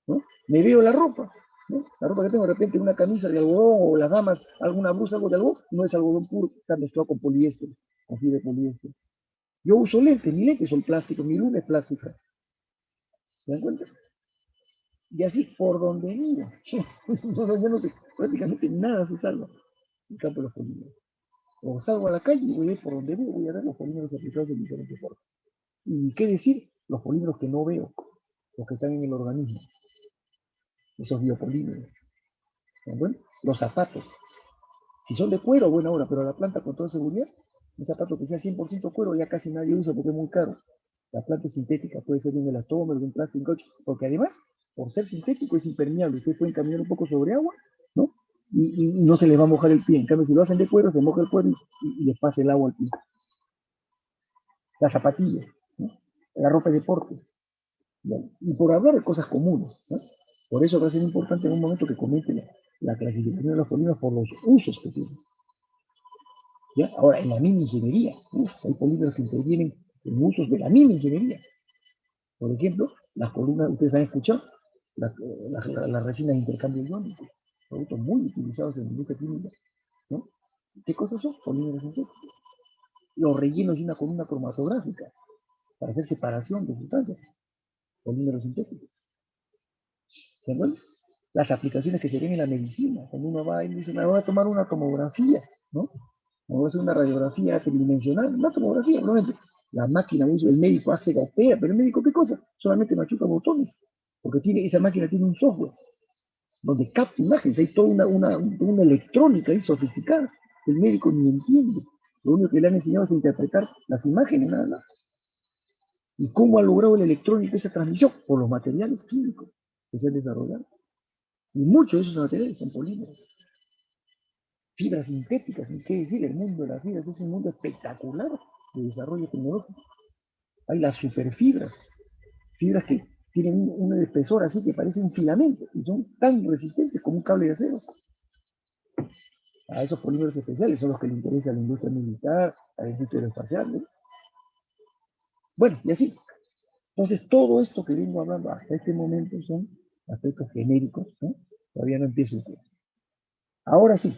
¿no? Me veo la ropa, ¿no? La ropa que tengo de repente una camisa de algodón, o las damas, alguna blusa, algo de algodón, no es algodón puro, está mezclado con poliéster, con fibra de poliéster. Yo uso lentes, mis lentes son plásticos, mi luna es plástica, ¿se dan cuenta? Y así, por donde miro, yo no sé, prácticamente nada se salva en el campo de los polímeros. O salgo a la calle y voy a ver por donde veo, voy a ver los polímeros aplicados en diferentes formas. Y qué decir, los polímeros que no veo, los que están en el organismo, esos biopolímeros. Bueno, los zapatos, si son de cuero, buena hora, pero la planta con toda seguridad, un zapato que sea 100% cuero ya casi nadie usa porque es muy caro. La planta es sintética, puede ser de un elastómero, de un plástico, caucho, porque además, por ser sintético, es impermeable. Ustedes pueden caminar un poco sobre agua, ¿no? Y no se les va a mojar el pie. En cambio, si lo hacen de cuero, se moja el cuero y les pasa el agua al pie. Las zapatillas, ¿no? La ropa de deporte. ¿No? Y por hablar de cosas comunes, ¿no? Por eso va a ser importante en un momento que comente la clasificación de los polímeros por los usos que tienen. ¿Ya? Ahora, en la misma ingeniería, hay polímeros que intervienen en usos de la misma ingeniería. Por ejemplo, las columnas, ustedes han escuchado, las resinas de intercambio iónico, productos muy utilizados en la industria química, ¿no? ¿Qué cosas son? Polímeros sintéticos. Los rellenos de una columna cromatográfica para hacer separación de sustancias, polímeros sintéticos. ¿Se entiende? Las aplicaciones que se ven en la medicina, cuando uno va y dice, me voy a tomar una tomografía, ¿no? Me voy a hacer una radiografía tridimensional, una tomografía, normalmente. La máquina, el médico hace, opera, pero el médico, ¿qué cosa? Solamente machuca botones, porque esa máquina tiene un software donde capta imágenes, hay toda una electrónica ahí sofisticada. El médico ni entiende. Lo único que le han enseñado es interpretar las imágenes, nada más. ¿Y cómo ha logrado el electrónico esa transmisión? Por los materiales químicos que se han desarrollado. Y muchos de esos materiales son polímeros. Fibras sintéticas, ni qué decir, el mundo de las fibras es un mundo espectacular de desarrollo tecnológico. Hay las superfibras, fibras que tienen un espesor así que parece un filamento y son tan resistentes como un cable de acero. A esos polímeros especiales son los que le interesa a la industria militar, a la industria aeroespacial, ¿no? Bueno, y así. Entonces, todo esto que vengo hablando hasta este momento son aspectos genéricos, ¿no? Todavía no empiezo el tema. Ahora sí,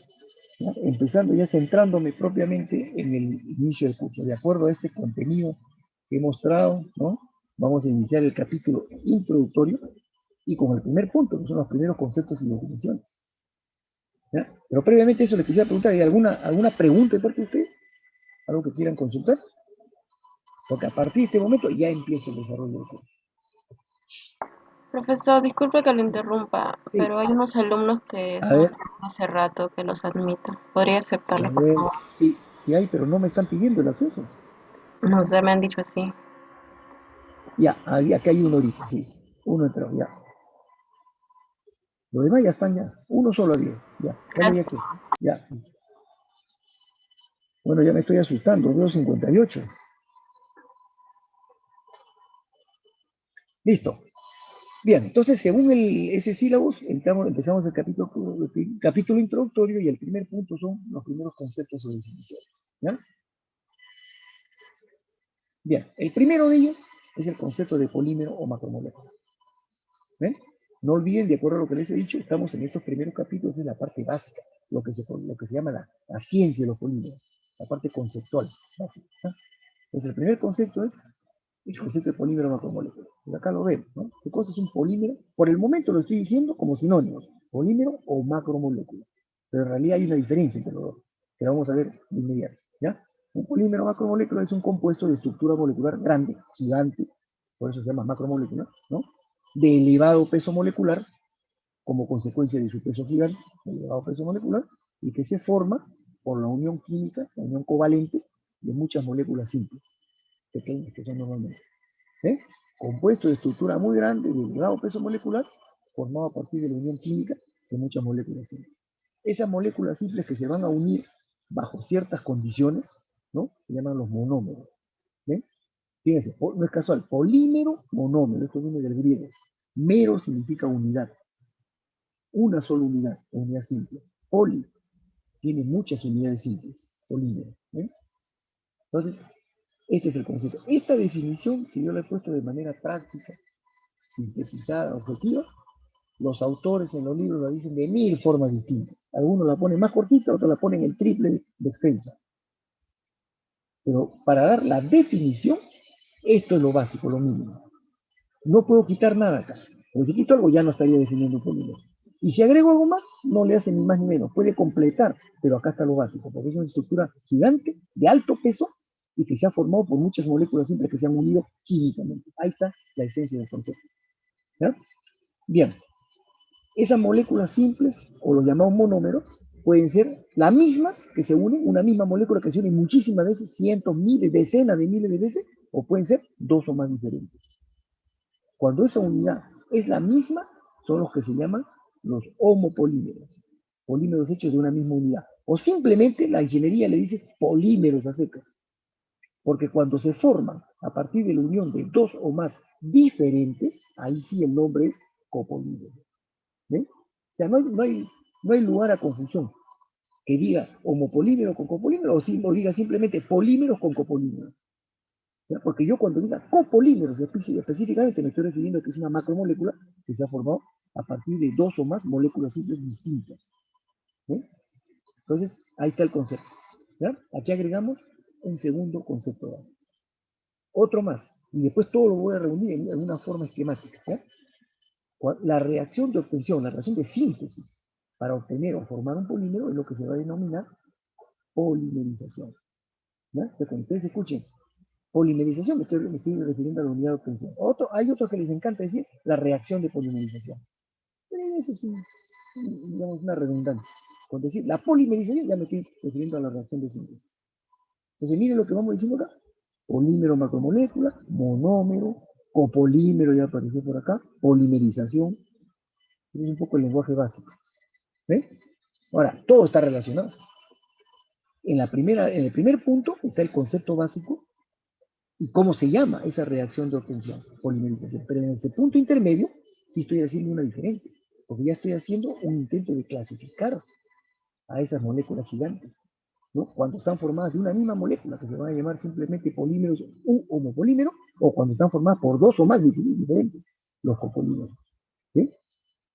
¿no? Empezando ya centrándome propiamente en el inicio del curso. De acuerdo a este contenido que he mostrado, ¿no? Vamos a iniciar el capítulo introductorio y con el primer punto, que son los primeros conceptos y definiciones. ¿Ya? Pero previamente eso les quisiera preguntar, ¿hay alguna pregunta de parte de ustedes? ¿Algo que quieran consultar? Porque a partir de este momento ya empieza el desarrollo del curso. Profesor, disculpe que lo interrumpa, Sí, pero hay unos alumnos que a están ver, esperando hace rato que los admita. ¿Podría aceptarlos, por favor? si hay, pero no me están pidiendo el acceso. No sé, me han dicho así. Ya, acá hay uno ahorita, sí. Uno entró, ya. Los demás ya están ya. Uno solo había. Ya, dale ya Gracias. acceso. Ya. Bueno, ya me estoy asustando. Veo 58. Listo. Bien, entonces según ese sílabus, empezamos el capítulo introductorio y el primer punto son los primeros conceptos o definiciones. ¿Ya? Bien, el primero de ellos es el concepto de polímero o macromolécula. ¿Ven? No olviden, de acuerdo a lo que les he dicho, estamos en estos primeros capítulos de la parte básica, lo que se llama la ciencia de los polímeros, la parte conceptual básica. ¿No? Entonces, el primer concepto es el concepto de polímero macromolécula. Y acá lo ven, ¿no? ¿Qué cosa es un polímero? Por el momento lo estoy diciendo como sinónimos, polímero o macromolécula. Pero en realidad hay una diferencia entre los dos, que la vamos a ver de inmediato, ¿ya? Un polímero macromolécula es un compuesto de estructura molecular grande, gigante, por eso se llama macromolécula, ¿no? De elevado peso molecular, como consecuencia de su peso gigante, elevado peso molecular, y que se forma por la unión química, la unión covalente de muchas moléculas simples, pequeñas que son normalmente. ¿Eh? Compuesto de estructura muy grande, de elevado peso molecular, formado a partir de la unión química de muchas moléculas simples. Esas moléculas simples que se van a unir bajo ciertas condiciones, ¿no? Se llaman los monómeros. ¿Ven? Fíjense, no es casual, polímero, monómero, esto viene del griego. Mero significa unidad, una sola unidad simple. Poli tiene muchas unidades simples, polímero. ¿Ven? Entonces, este es el concepto. Esta definición que yo le he puesto de manera práctica, sintetizada, objetiva, los autores en los libros la dicen de 1000 formas distintas. Algunos la ponen más cortita, otros la ponen el triple de extensa. Pero para dar la definición, esto es lo básico, lo mínimo. No puedo quitar nada acá. Porque si quito algo ya no estaría definiendo un polímero. Y si agrego algo más, no le hace ni más ni menos. Puede completar, pero acá está lo básico, porque es una estructura gigante, de alto peso, y que se ha formado por muchas moléculas simples que se han unido químicamente. Ahí está la esencia del concepto. ¿Ya? Bien, esas moléculas simples, o los llamados monómeros, pueden ser las mismas que se unen, una misma molécula que se une muchísimas veces, cientos, miles, decenas de miles de veces, o pueden ser dos o más diferentes. Cuando esa unidad es la misma, son los que se llaman los homopolímeros, polímeros hechos de una misma unidad. O simplemente la ingeniería le dice polímeros a secas, porque cuando se forman a partir de la unión de dos o más diferentes, ahí sí el nombre es copolímero. ¿Ven? O sea, no hay lugar a confusión. Que diga homopolímero con copolímero o diga simplemente polímeros con copolímeros. ¿ya? Porque yo cuando diga copolímeros específicamente me estoy refiriendo a que es una macromolécula que se ha formado a partir de dos o más moléculas simples distintas. ¿Sí? Entonces, ahí está el concepto. ¿Ya? Aquí agregamos un segundo concepto básico. Otro más, y después todo lo voy a reunir en una forma esquemática. ¿Ya? La reacción de obtención, la reacción de síntesis para obtener o formar un polímero es lo que se va a denominar polimerización. ¿Ya? Entonces, cuando ustedes escuchen polimerización, me estoy refiriendo a la unidad de obtención. Hay otros que les encanta decir la reacción de polimerización. Pero eso es digamos, una redundancia. Con decir la polimerización ya me estoy refiriendo a la reacción de síntesis. Entonces, miren lo que vamos diciendo acá. Polímero macromolécula, monómero, copolímero ya apareció por acá, polimerización. Es un poco el lenguaje básico. ¿Ven? Ahora, todo está relacionado. En el primer punto está el concepto básico y cómo se llama esa reacción de obtención, polimerización. Pero en ese punto intermedio sí estoy haciendo una diferencia, porque ya estoy haciendo un intento de clasificar a esas moléculas gigantes, ¿no? Cuando están formadas de una misma molécula, que se van a llamar simplemente polímeros u homopolímeros, o cuando están formadas por dos o más diferentes, los copolímeros. ¿Sí?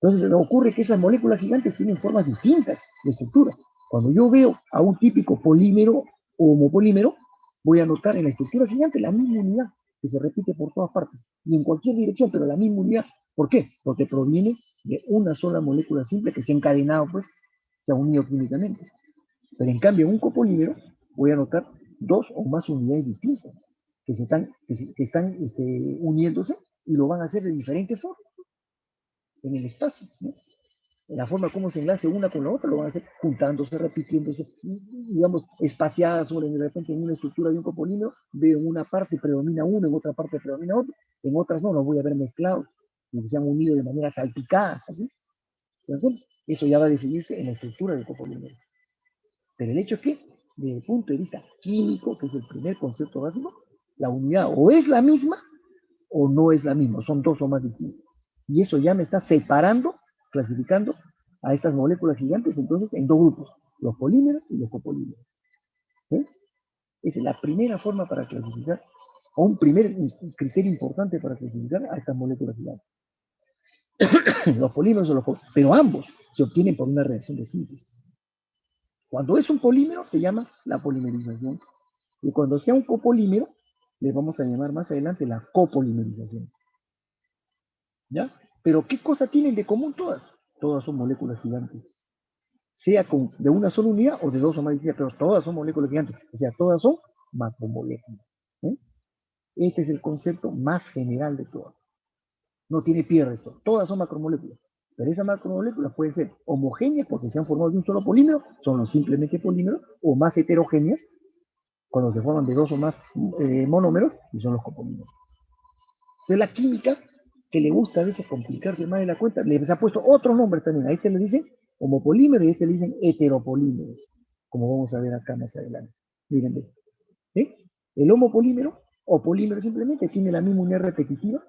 Entonces ocurre que esas moléculas gigantes tienen formas distintas de estructura. Cuando yo veo a un típico polímero o homopolímero, voy a notar en la estructura gigante la misma unidad que se repite por todas partes y en cualquier dirección, pero la misma unidad. ¿Por qué? Porque proviene de una sola molécula simple que se ha encadenado, pues, se ha unido químicamente. Pero en cambio, en un copolímero voy a notar dos o más unidades distintas que están uniéndose y lo van a hacer de diferentes formas en el espacio, ¿no? En la forma como se enlace una con la otra, lo van a hacer juntándose, repitiéndose, digamos, espaciadas sobre de repente en una estructura de un copolímero, veo en una parte predomina uno, en otra parte predomina otro, en otras no, los voy a ver mezclados, que se han unido de manera salpicada, ¿así? ¿De acuerdo? Eso ya va a definirse en la estructura del copolímero. Pero el hecho es que, desde el punto de vista químico, que es el primer concepto básico, la unidad o es la misma o no es la misma, son dos o más distintas. Y eso ya me está separando, clasificando a estas moléculas gigantes entonces en dos grupos, los polímeros y los copolímeros. ¿Sí? Esa es la primera forma para clasificar, o un primer criterio importante para clasificar a estas moléculas gigantes. Los polímeros o los copolímeros, pero ambos se obtienen por una reacción de síntesis. Cuando es un polímero se llama la polimerización. Y cuando sea un copolímero, le vamos a llamar más adelante la copolimerización. ¿Ya? Pero ¿qué cosa tienen de común todas? Todas son moléculas gigantes. Sea de una sola unidad o de dos o más unidades, pero todas son moléculas gigantes. O sea, todas son macromoléculas. ¿Eh? Este es el concepto más general de todas. No tiene pierde esto. Todas son macromoléculas. Pero esas macromoléculas pueden ser homogéneas porque se han formado de un solo polímero, son los simplemente polímeros, o más heterogéneas, cuando se forman de dos o más monómeros, y son los copolímeros. Entonces la química, que le gusta a veces complicarse más de la cuenta, les ha puesto otro nombre también. A este le dicen homopolímero y a este le dicen heteropolímeros, como vamos a ver acá más adelante. Miren, ¿sí? El homopolímero o polímero simplemente tiene la misma unidad repetitiva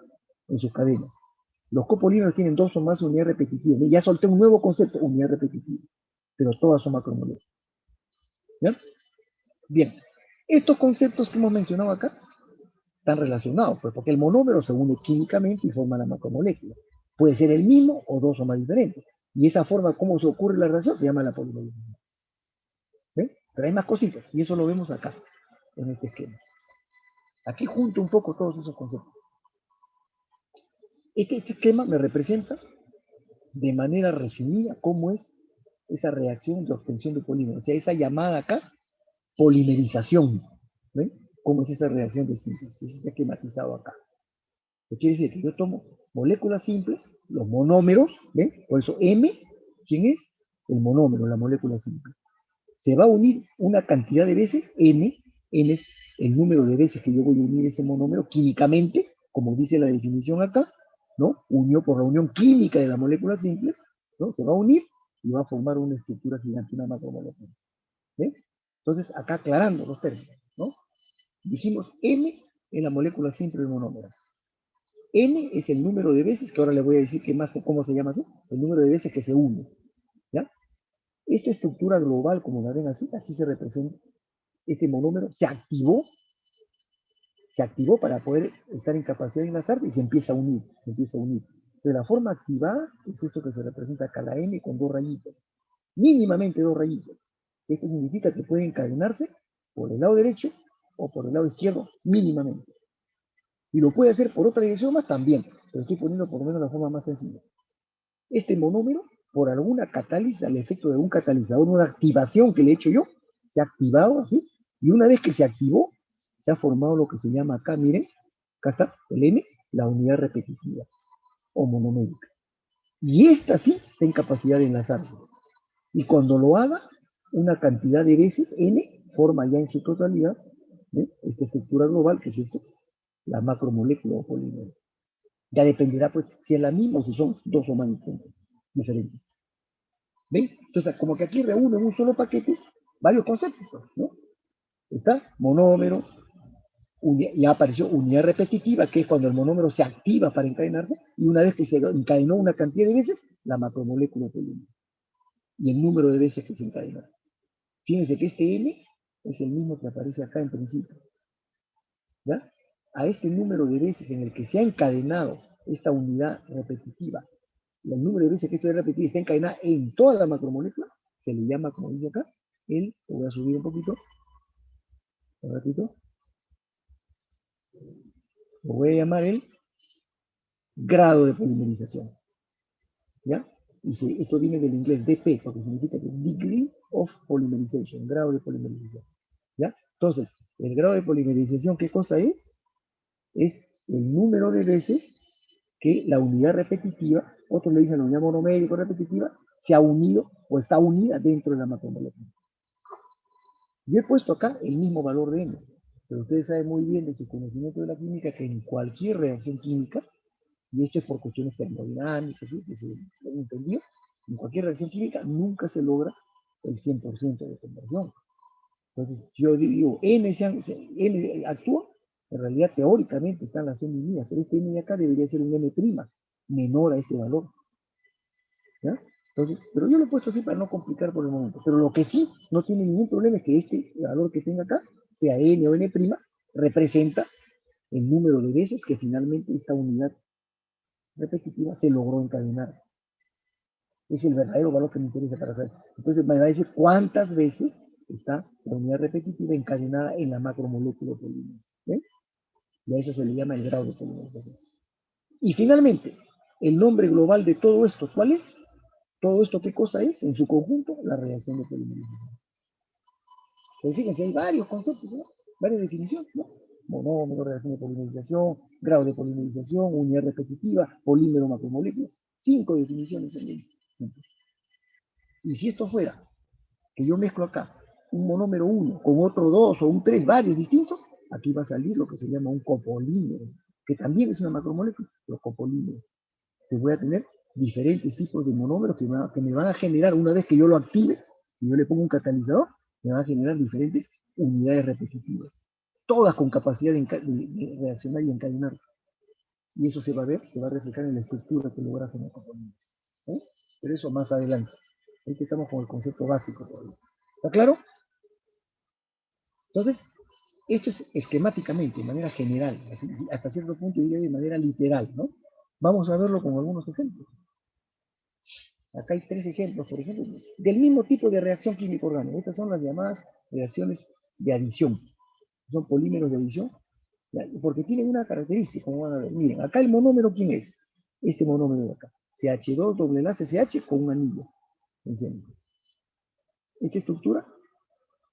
en sus cadenas. Los copolímeros tienen dos o más unidades repetitivas. Ya solté un nuevo concepto, unidad repetitiva, pero todas son macromoléculas. ¿Ya? Bien, estos conceptos que hemos mencionado acá están relacionados, pues, porque el monómero se une químicamente y forma la macromolécula. Puede ser el mismo o dos o más diferentes. Y esa forma como se ocurre la reacción se llama la polimerización. ¿Ven? Pero hay más cositas, y eso lo vemos acá, en este esquema. Aquí junto un poco todos esos conceptos. Este esquema me representa de manera resumida cómo es esa reacción de obtención de polímero. O sea, esa llamada acá, polimerización. ¿Ven? ¿Cómo es esa reacción de síntesis? Está esquematizado acá. ¿Qué quiere decir? Que yo tomo moléculas simples, los monómeros, ¿ven? Por eso M, ¿quién es? El monómero, la molécula simple. Se va a unir una cantidad de veces, N es el número de veces que yo voy a unir ese monómero químicamente, como dice la definición acá, ¿no? Unió por la unión química de las moléculas simples, ¿no? Se va a unir y va a formar una estructura gigante, una macromolécula. ¿Ven? Entonces, acá aclarando los términos, ¿no? Dijimos M es la molécula simple del monómero. N es el número de veces, que ahora le voy a decir cómo se llama así, el número de veces que se une. ¿Ya? Esta estructura global, como la ven así, así se representa. Este monómero se activó se activó para poder estar en capacidad de enlazarse y se empieza a unir, se empieza a unir. De la forma activada es esto que se representa acá, la N con dos rayitas, mínimamente dos rayitas. Esto significa que puede encadenarse por el lado derecho o por el lado izquierdo, mínimamente. Y lo puede hacer por otra dirección más también, pero estoy poniendo por lo menos la forma más sencilla. Este monómero, por alguna catálisis, al efecto de un catalizador, una activación que le he hecho yo, se ha activado así, y una vez que se activó, se ha formado lo que se llama acá, miren, acá está el N, la unidad repetitiva o monomérica. Y esta sí está en capacidad de enlazarse. Y cuando lo haga, una cantidad de veces, N, forma ya en su totalidad, esta estructura global, que es esto, la macromolécula o polímero. Ya dependerá, pues, si es la misma o si son dos o más diferentes. ¿Ven? Entonces, como que aquí reúne en un solo paquete varios conceptos, ¿no? Está monómero, ya apareció unidad repetitiva, que es cuando el monómero se activa para encadenarse, y una vez que se encadenó una cantidad de veces, la macromolécula polímero. Y el número de veces que se encadenó. Fíjense que este N es el mismo que aparece acá en principio. ¿Ya? A este número de veces en el que se ha encadenado esta unidad repetitiva, el número de veces que esto es repetido está encadenada en toda la macromolécula, se le llama, como dice acá, lo voy a subir un poquito, un ratito, lo voy a llamar el grado de polimerización. ¿Ya? Y esto viene del inglés DP, porque significa que Degree of Polymerization, grado de polimerización. ¿Ya? Entonces, el grado de polimerización, ¿qué cosa es? Es el número de veces que la unidad repetitiva, otros le dicen la unidad monomérica repetitiva, se ha unido o está unida dentro de la macromolécula. Yo he puesto acá el mismo valor de N, pero ustedes saben muy bien de su conocimiento de la química que en cualquier reacción química, y esto es por cuestiones termodinámicas, ¿sí? Que se entendió, en cualquier reacción química nunca se logra el 100% de conversión. Entonces, yo digo, N actúa, en realidad teóricamente están las N unidas, pero este N de acá debería ser un N' menor a este valor. ¿Ya? Entonces, pero yo lo he puesto así para no complicar por el momento. Pero lo que sí no tiene ningún problema es que este valor que tenga acá, sea N o N', representa el número de veces que finalmente esta unidad repetitiva se logró encadenar. Es el verdadero valor que me interesa para saber. Entonces me va a decir cuántas veces está la unidad repetitiva encadenada en la macromolécula de polímero. ¿Ven? Y a eso se le llama el grado de polimerización. Y finalmente, el nombre global de todo esto, ¿cuál es? Todo esto, ¿qué cosa es? En su conjunto, la reacción de polimerización. Pero fíjense, hay varios conceptos, ¿no? Varias definiciones, ¿no? Monómero, reacción de polimerización, grado de polimerización, unidad repetitiva, polímero macromolécula. 5 definiciones en el. Y si esto fuera que yo mezclo acá un monómero 1 con otro 2 o un 3, varios distintos, aquí va a salir lo que se llama un copolímero, que también es una macromolécula, los copolímeros. Que voy a tener diferentes tipos de monómeros que me van a generar, una vez que yo lo active, y yo le pongo un catalizador, me van a generar diferentes unidades repetitivas, todas con capacidad de reaccionar y encadenarse. Y eso se va a ver, se va a reflejar en la estructura que logras en el copolímero. ¿Eh? Pero eso más adelante. Ahorita estamos con el concepto básico todavía. ¿Está claro? Entonces, esto es esquemáticamente, de manera general, así, hasta cierto punto diría de manera literal, ¿no? Vamos a verlo con algunos ejemplos. Acá hay 3 ejemplos, por ejemplo, del mismo tipo de reacción químico-orgánica. Estas son las llamadas reacciones de adición. Son polímeros de adición, porque tienen una característica, como van a ver. Miren, acá el monómero, ¿quién es? Este monómero de acá. CH2 doble enlace CH con un anillo. Esta estructura,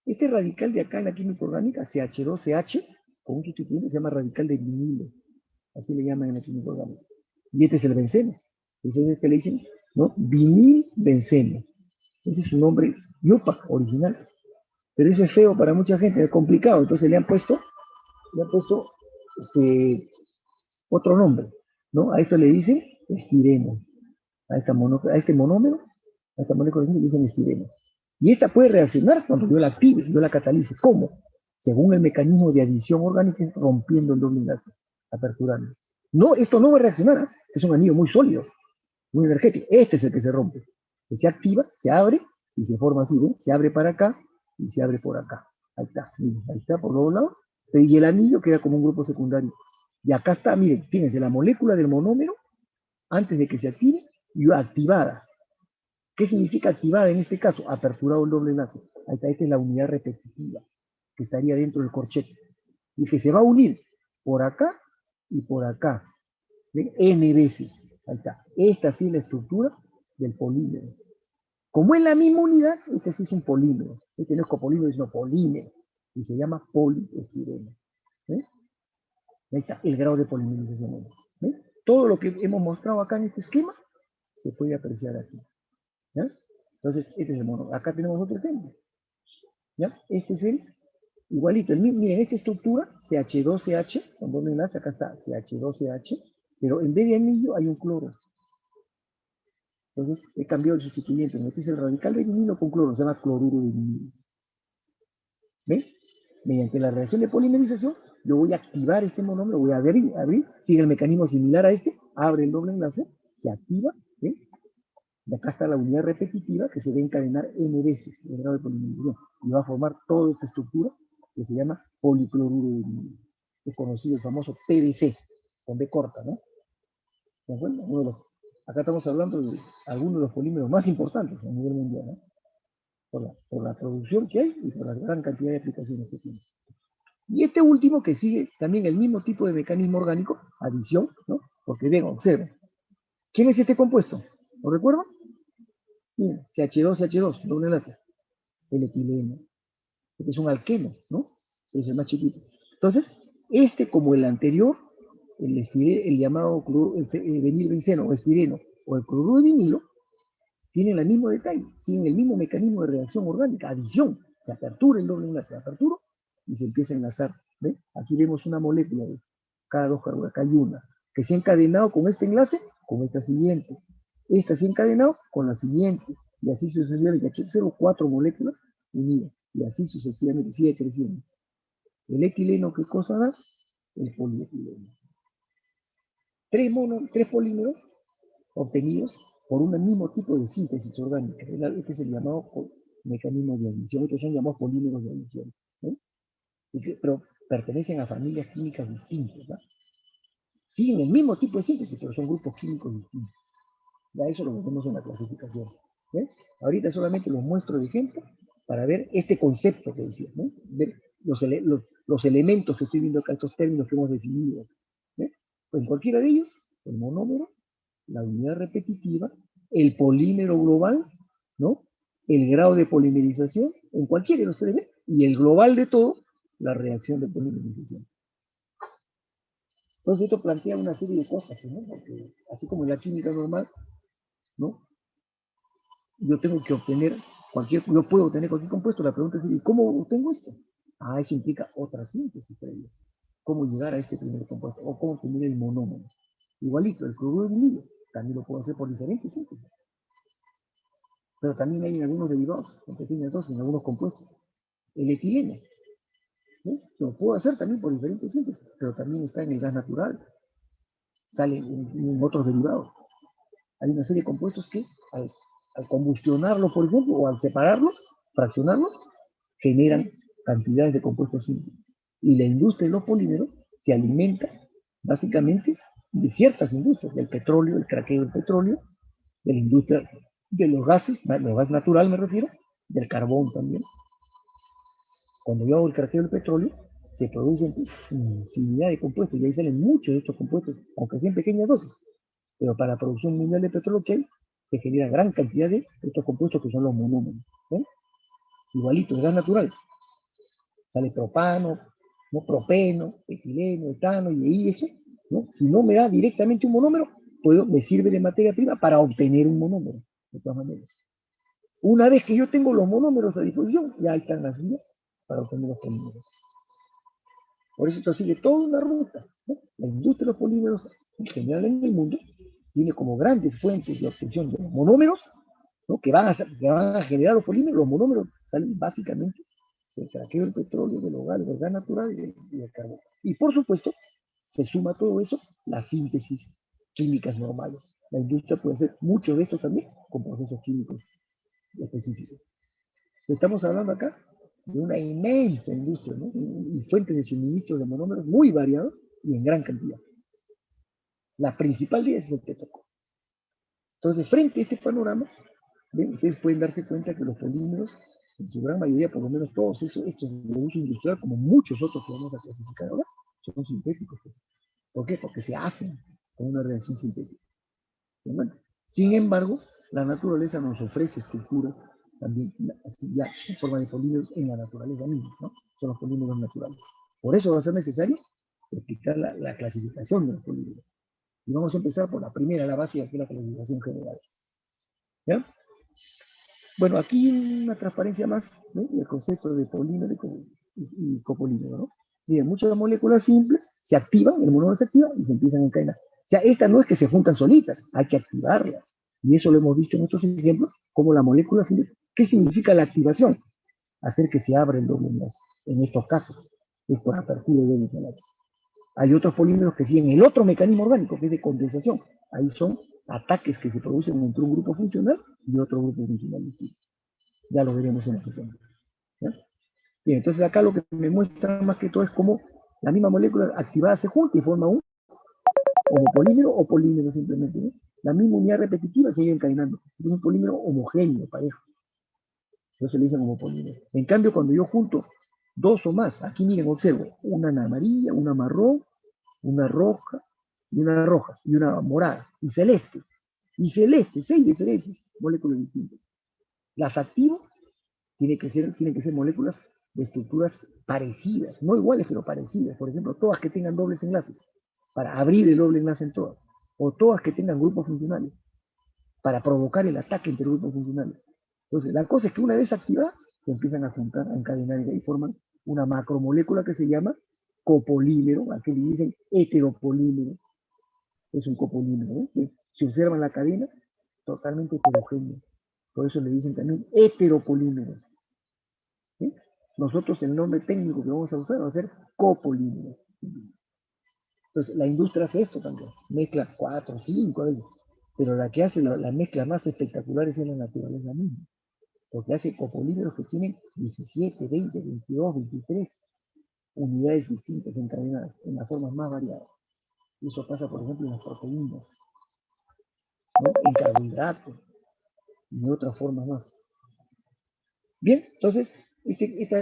este radical de acá en la química orgánica, CH2CH, con un sustituyente se llama radical de vinilo. Así le llaman en la química orgánica. Y este es el benceno. Entonces este le dicen, ¿no? Vinilbenceno. Ese es su nombre yupa original. Pero eso es feo para mucha gente, es complicado. Entonces le han puesto otro nombre, ¿no? A esto le dicen estireno. A este monómero, a esta molécula le dicen estireno. Y esta puede reaccionar cuando yo la active, yo la catalice. ¿Cómo? Según el mecanismo de adición orgánica, rompiendo el doble enlace, aperturando. No, esto no va a reaccionar, ¿eh? Es un anillo muy sólido, muy energético. Este es el que se rompe. Que se activa, se abre y se forma así, ¿ven? Se abre para acá y se abre por acá. Ahí está por los lados. Y el anillo queda como un grupo secundario. Y acá está, miren, fíjense, la molécula del monómero, antes de que se active, y activada. ¿Qué significa activada en este caso? Aperturado el doble enlace. Ahí está, esta es la unidad repetitiva, que estaría dentro del corchete. Y que se va a unir por acá y por acá. ¿Ven? N veces. Ahí está. Esta sí es la estructura del polímero. Como es la misma unidad, este sí es un polímero. Este no es copolímero, sino polímero. Y se llama poliestireno. ¿Ven? Ahí está el grado de polimerización. ¿Ven? Todo lo que hemos mostrado acá en este esquema se puede apreciar aquí. ¿Ya? Entonces, este es el mono. Acá tenemos otro ejemplo. ¿Ya? Este es el igualito. Miren, esta estructura, CH2CH, con doble enlace, acá está CH2CH, pero en vez de anillo hay un cloro. Entonces, he cambiado el sustituyente. Este es el radical de vinilo con cloro, se llama cloruro de vinilo. ¿Ven? Mediante la reacción de polimerización, yo voy a activar este monómero, voy a abrir, sigue el mecanismo similar a este, abre el doble enlace, se activa, ¿ven? Y acá está la unidad repetitiva que se va a encadenar n veces el grado de polimerización y va a formar toda esta estructura que se llama policloruro de vinilo. Es conocido el famoso PVC, con B corta, ¿no? ¿Se acuerdan? Acá estamos hablando de algunos de los polímeros más importantes a nivel mundial, ¿no? Por la producción que hay y por la gran cantidad de aplicaciones que tiene. Y este último que sigue también el mismo tipo de mecanismo orgánico, adición, ¿no? Porque ven, observen. ¿Quién es este compuesto? ¿Lo recuerdan? Miren, CH2, doble enlace. El etileno. Este es un alqueno, ¿no? Es el más chiquito. Entonces, este como el anterior, el llamado vinilbenceno o estireno o el cloruro de vinilo, tienen el mismo detalle, tienen el mismo mecanismo de reacción orgánica, adición. Se apertura el doble enlace, apertura y se empieza a enlazar. ¿Ven? Aquí vemos una molécula de cada dos carbonos, acá hay una, que se ha encadenado con este enlace, con esta siguiente. Esta se ha encadenado con la siguiente, y así sucesivamente. Aquí observo 4 moléculas unidas, y así sucesivamente sigue creciendo. El etileno, ¿qué cosa da? El polietileno. Tres polímeros obtenidos por un mismo tipo de síntesis orgánica. Este es el llamado mecanismo de adición. Estos son llamados polímeros de adición. ¿No? Pero pertenecen a familias químicas distintas. ¿No? Siguen el mismo tipo de síntesis, pero son grupos químicos distintos. Ya eso lo vemos en la clasificación. ¿Ven? Ahorita solamente los muestro de ejemplo para ver este concepto que decía. ¿no? Ver los elementos que estoy viendo acá, estos términos que hemos definido. ¿Ven? Pues en cualquiera de ellos, el monómero, la unidad repetitiva, el polímero global, ¿no? El grado de polimerización, en cualquiera de los tres, y el global de todo, la reacción de polimerización. Entonces esto plantea una serie de cosas, ¿no? Porque así como en la química normal, ¿no? Yo tengo que obtener yo puedo obtener cualquier compuesto, la pregunta es, ¿y cómo obtengo esto? Ah, eso implica otra síntesis previa. ¿Cómo llegar a este primer compuesto? O cómo obtener el monómero. Igualito, el cloruro de vinilo, también lo puedo hacer por diferentes síntesis. Pero también hay en algunos derivados, en pequeñas dosis, en algunos compuestos. El etileno, ¿no? Lo puedo hacer también por diferentes síntesis, pero también está en el gas natural, sale en otros derivados. Hay una serie de compuestos que al combustionarlos, por ejemplo, o al separarlos, fraccionarlos, generan cantidades de compuestos simples. Y la industria de los polímeros se alimenta básicamente de ciertas industrias, del petróleo, el craqueo del petróleo, de la industria de los gases, el gas natural me refiero, del carbón también. Cuando yo hago el craqueo del petróleo, se producen infinidad de compuestos, y ahí salen muchos de estos compuestos, aunque sean pequeñas dosis. Pero para la producción mundial de petróleo que hay, se genera gran cantidad de estos compuestos que son los monómeros. ¿Eh? Igualito, el gas natural. Sale propano, ¿no? Propeno, etileno, etano, y ahí eso, ¿no? Si no me da directamente un monómero, me sirve de materia prima para obtener un monómero, de todas maneras. Una vez que yo tengo los monómeros a disposición, ya están las vías para obtener los polímeros. Por eso esto sigue toda una ruta. ¿No? La industria de los polímeros, en general en el mundo, tiene como grandes fuentes de obtención de los monómeros, ¿no? que van a generar los polímeros. Los monómeros salen básicamente del craqueo del petróleo, del hogar, del gas natural y del carbón. Y por supuesto, se suma a todo eso la síntesis químicas normales. La industria puede hacer mucho de esto también con procesos químicos específicos. Estamos hablando acá de una inmensa industria, ¿no? Y fuentes de suministro de monómeros muy variados y en gran cantidad. La principal de ellas es el petróleo. Entonces, frente a este panorama, ¿ven? Ustedes pueden darse cuenta que los polímeros, en su gran mayoría, por lo menos todos estos de uso industrial, como muchos otros que vamos a clasificar ahora, son sintéticos. ¿Por qué? Porque se hacen con una reacción sintética. Bueno, sin embargo, la naturaleza nos ofrece estructuras también así ya en forma de polímeros en la naturaleza misma, ¿no? Son los polímeros naturales. Por eso va a ser necesario explicar la clasificación de los polímeros. Y vamos a empezar por la primera, la básica, que es la clasificación general. ¿Ya? Bueno, aquí una transparencia más, ¿no? El concepto de polímero y copolímero, ¿no? Miren, muchas moléculas simples se activan, el monómero se activa y se empiezan a encadenar. O sea, estas no es que se juntan solitas, hay que activarlas. Y eso lo hemos visto en otros ejemplos, como la molécula simple. ¿Qué significa la activación? Hacer que se abra el doble enlace. En estos casos, es por apertura del doble enlace. Hay otros polímeros que siguen el otro mecanismo orgánico, que es de condensación. Ahí son ataques que se producen entre un grupo funcional y otro grupo funcional distinto. Ya lo veremos en el ejemplo. Bien, entonces acá lo que me muestra más que todo es cómo la misma molécula activada se junta y forma un homopolímero o polímero simplemente. ¿no? La misma unidad repetitiva se sigue encadenando. Es un polímero homogéneo, parejo. Eso se le dicen homopolímero. En cambio, cuando yo junto dos o más, aquí miren, observo, una amarilla, una marrón, una roja, y una morada, y celeste, 6 diferentes moléculas distintas. Las activo, tienen que ser moléculas de estructuras parecidas, no iguales, pero parecidas. Por ejemplo, todas que tengan dobles enlaces, para abrir el doble enlace en todas. O todas que tengan grupos funcionales, para provocar el ataque entre grupos funcionales. Entonces, la cosa es que una vez activadas, se empiezan a juntar, a encadenar y forman una macromolécula que se llama copolímero, aquí le dicen heteropolímero, es un copolímero. ¿eh? Si observan la cadena, totalmente heterogéneo. Por eso le dicen también heteropolímero. ¿sí? Nosotros el nombre técnico que vamos a usar va a ser copolímero. Entonces, la industria hace esto también, mezcla 4, 5 a veces, pero la que hace la mezcla más espectacular es en la naturaleza misma, porque hace copolímeros que tienen 17, 20, 22, 23 unidades distintas encadenadas en las formas más variadas. Y eso pasa, por ejemplo, en las proteínas, ¿no? En carbohidratos y de otras formas más. Bien, entonces,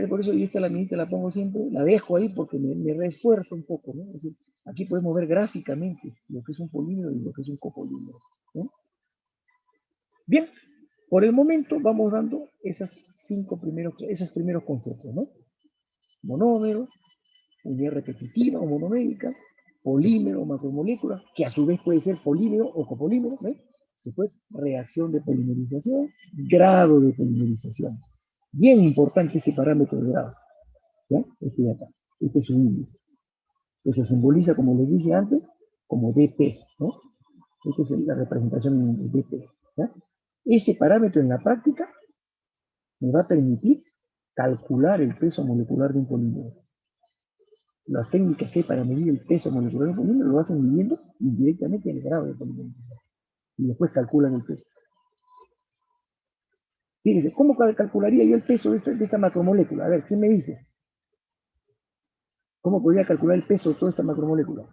por eso yo esta laminita la pongo siempre, la dejo ahí porque me refuerza un poco, ¿no? Es decir, aquí podemos ver gráficamente lo que es un polímero y lo que es un copolímero. ¿no? Bien, por el momento vamos dando esos primeros conceptos, ¿no? Monómero, unidad repetitiva o monomérica, polímero, macromolécula, que a su vez puede ser polímero o copolímero, ¿ves? Después, reacción de polimerización, grado de polimerización. Bien importante este parámetro de grado, ¿ya? Este de acá, este es un índice, que se simboliza, como les dije antes, como dp, ¿no? Esta es la representación de dp, ¿ya? Este parámetro en la práctica me va a permitir calcular el peso molecular de un polímero. Las técnicas que hay para medir el peso molecular de un polímero lo hacen midiendo indirectamente el grado de polimerización. Y después calculan el peso. Fíjense, ¿cómo calcularía yo el peso de esta macromolécula? A ver, ¿quién me dice? ¿Cómo podría calcular el peso de toda esta macromolécula?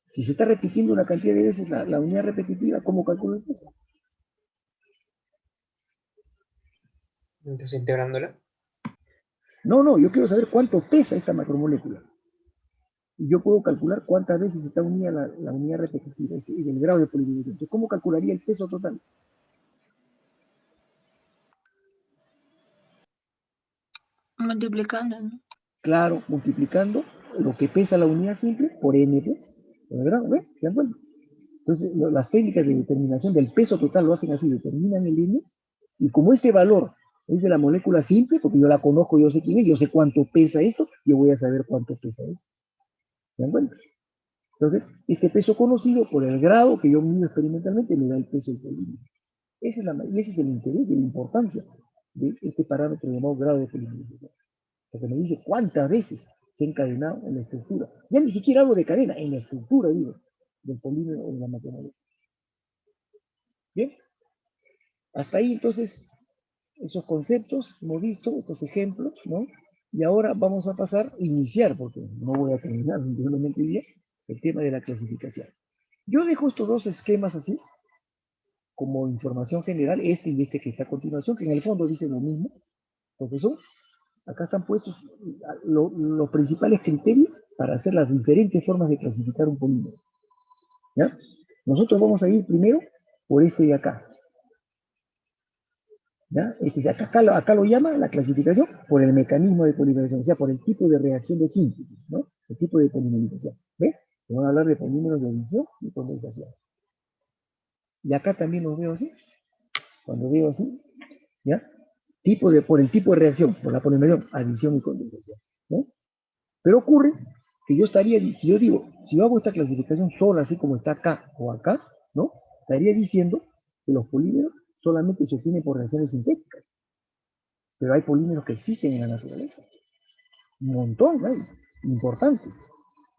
Si se está repitiendo una cantidad de veces la unidad repetitiva, ¿cómo calculo el peso? Entonces, integrándola. No, yo quiero saber cuánto pesa esta macromolécula. Y yo puedo calcular cuántas veces está unida la unidad repetitiva y el grado de polimerización. Entonces, ¿cómo calcularía el peso total? Multiplicando, ¿no? Claro, multiplicando lo que pesa la unidad simple por n, pues, por el grado, ¿ves? ¿Se dan cuenta? Entonces, las técnicas de determinación del peso total lo hacen así, determinan el n, y como este valor es de la molécula simple, porque yo la conozco, yo sé quién es, yo sé cuánto pesa esto, yo voy a saber cuánto pesa esto. ¿Se dan cuenta? Entonces, este peso conocido por el grado que yo mido experimentalmente me da el peso del polímero. Y ese es el interés y la importancia de este parámetro llamado grado de polimerización. Porque me dice cuántas veces se ha encadenado en la estructura. Ya ni siquiera hablo de cadena, en la estructura, digo. del polímero en la matemática. Bien, hasta ahí entonces esos conceptos hemos visto, estos ejemplos, ¿no? Y ahora vamos a pasar a iniciar, porque no voy a terminar simplemente bien, el tema de la clasificación. Yo dejo estos dos esquemas así, como información general, este y este que está a continuación, que en el fondo dicen lo mismo, porque son, acá están puestos los principales criterios para hacer las diferentes formas de clasificar un polímero. ¿Ya? Nosotros vamos a ir primero por este de acá. ¿Ya? Este de acá lo llama la clasificación por el mecanismo de polimerización, o sea, por el tipo de reacción de síntesis, ¿no? El tipo de polimerización. ¿Ve? Vamos a hablar de polímeros de adición y condensación. Y acá también los veo así. Cuando veo así, ¿ya? Por el tipo de reacción, por la polimerización, adición y condensación, ¿no? Pero ocurre que yo estaría, si yo hago esta clasificación sola, así como está acá o acá, ¿no? Estaría diciendo que los polímeros solamente se obtienen por reacciones sintéticas. Pero hay polímeros que existen en la naturaleza. Un montón hay, importantes.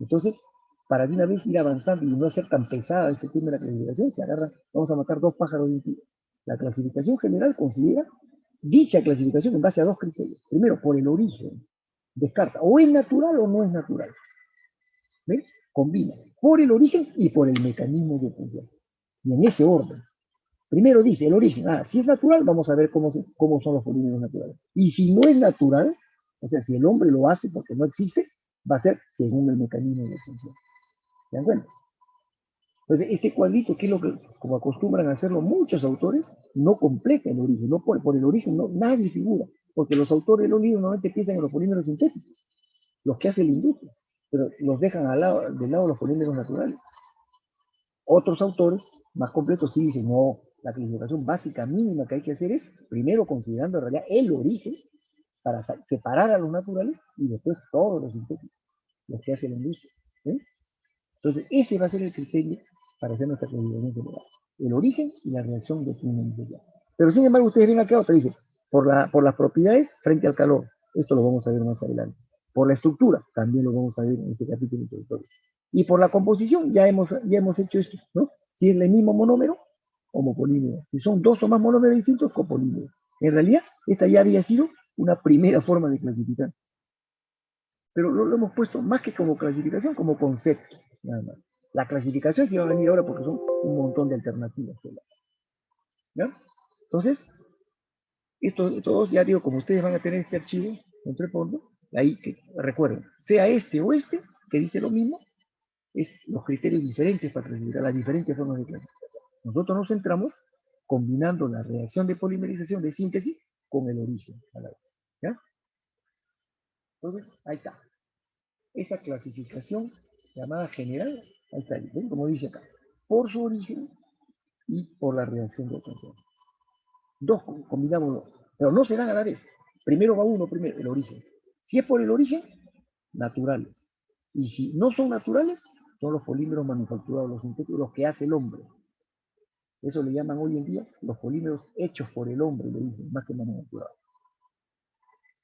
Entonces, para de una vez ir avanzando y no hacer tan pesada este tema de la clasificación, se agarra, vamos a matar dos pájaros de un tiro. La clasificación general considera dicha clasificación en base a dos criterios. Primero, por el origen. Descarta, o es natural o no es natural. ¿Ven? Combina por el origen y por el mecanismo de obtención. Y en ese orden. Primero dice el origen. Si es natural, vamos a ver cómo son los polímeros naturales. Y si no es natural, o sea, si el hombre lo hace porque no existe, va a ser según el mecanismo de obtención. ¿Se dan cuenta? Entonces, este cuadrito, que es lo que, como acostumbran a hacerlo muchos autores, no completa el origen. No por el origen no, nadie figura. Porque los autores de los libros normalmente piensan en los polímeros sintéticos, los que hace la industria, pero los dejan de lado los polímeros naturales. Otros autores más completos sí dicen, no, la clasificación básica mínima que hay que hacer es, primero considerando en realidad el origen, para separar a los naturales, y después todos los sintéticos, los que hace la industria. ¿Sí? Entonces, ese va a ser el criterio para hacer nuestra clasificación general. El origen y la reacción de finalización. Pero sin embargo, ustedes ven acá otra, dice, por las propiedades frente al calor. Esto lo vamos a ver más adelante. Por la estructura, también lo vamos a ver en este capítulo introductorio. Y por la composición, ya hemos hecho esto, ¿no? Si es el mismo monómero, homopolímero. Si son dos o más monómeros distintos, copolímero. En realidad, esta ya había sido una primera forma de clasificar. Pero lo hemos puesto más que como clasificación, como concepto, nada más. La clasificación sí va a venir ahora porque son un montón de alternativas. ¿Ya? Entonces, todos, ya digo, como ustedes van a tener este archivo entre fondo, ahí que recuerden, sea este o este, que dice lo mismo, es los criterios diferentes para clasificar las diferentes formas de clasificación. Nosotros nos centramos combinando la reacción de polimerización de síntesis con el origen a la vez. ¿Ya? Entonces, ahí está. Esa clasificación llamada general, ahí está, ¿ven? Como dice acá, por su origen y por la reacción de obtención. Dos combinamos, pero no se dan a la vez. Primero va uno, primero, el origen. Si es por el origen, naturales. Y si no son naturales, son los polímeros manufacturados, los sintéticos, los que hace el hombre. Eso le llaman hoy en día los polímeros hechos por el hombre, le dicen, más que manufacturados.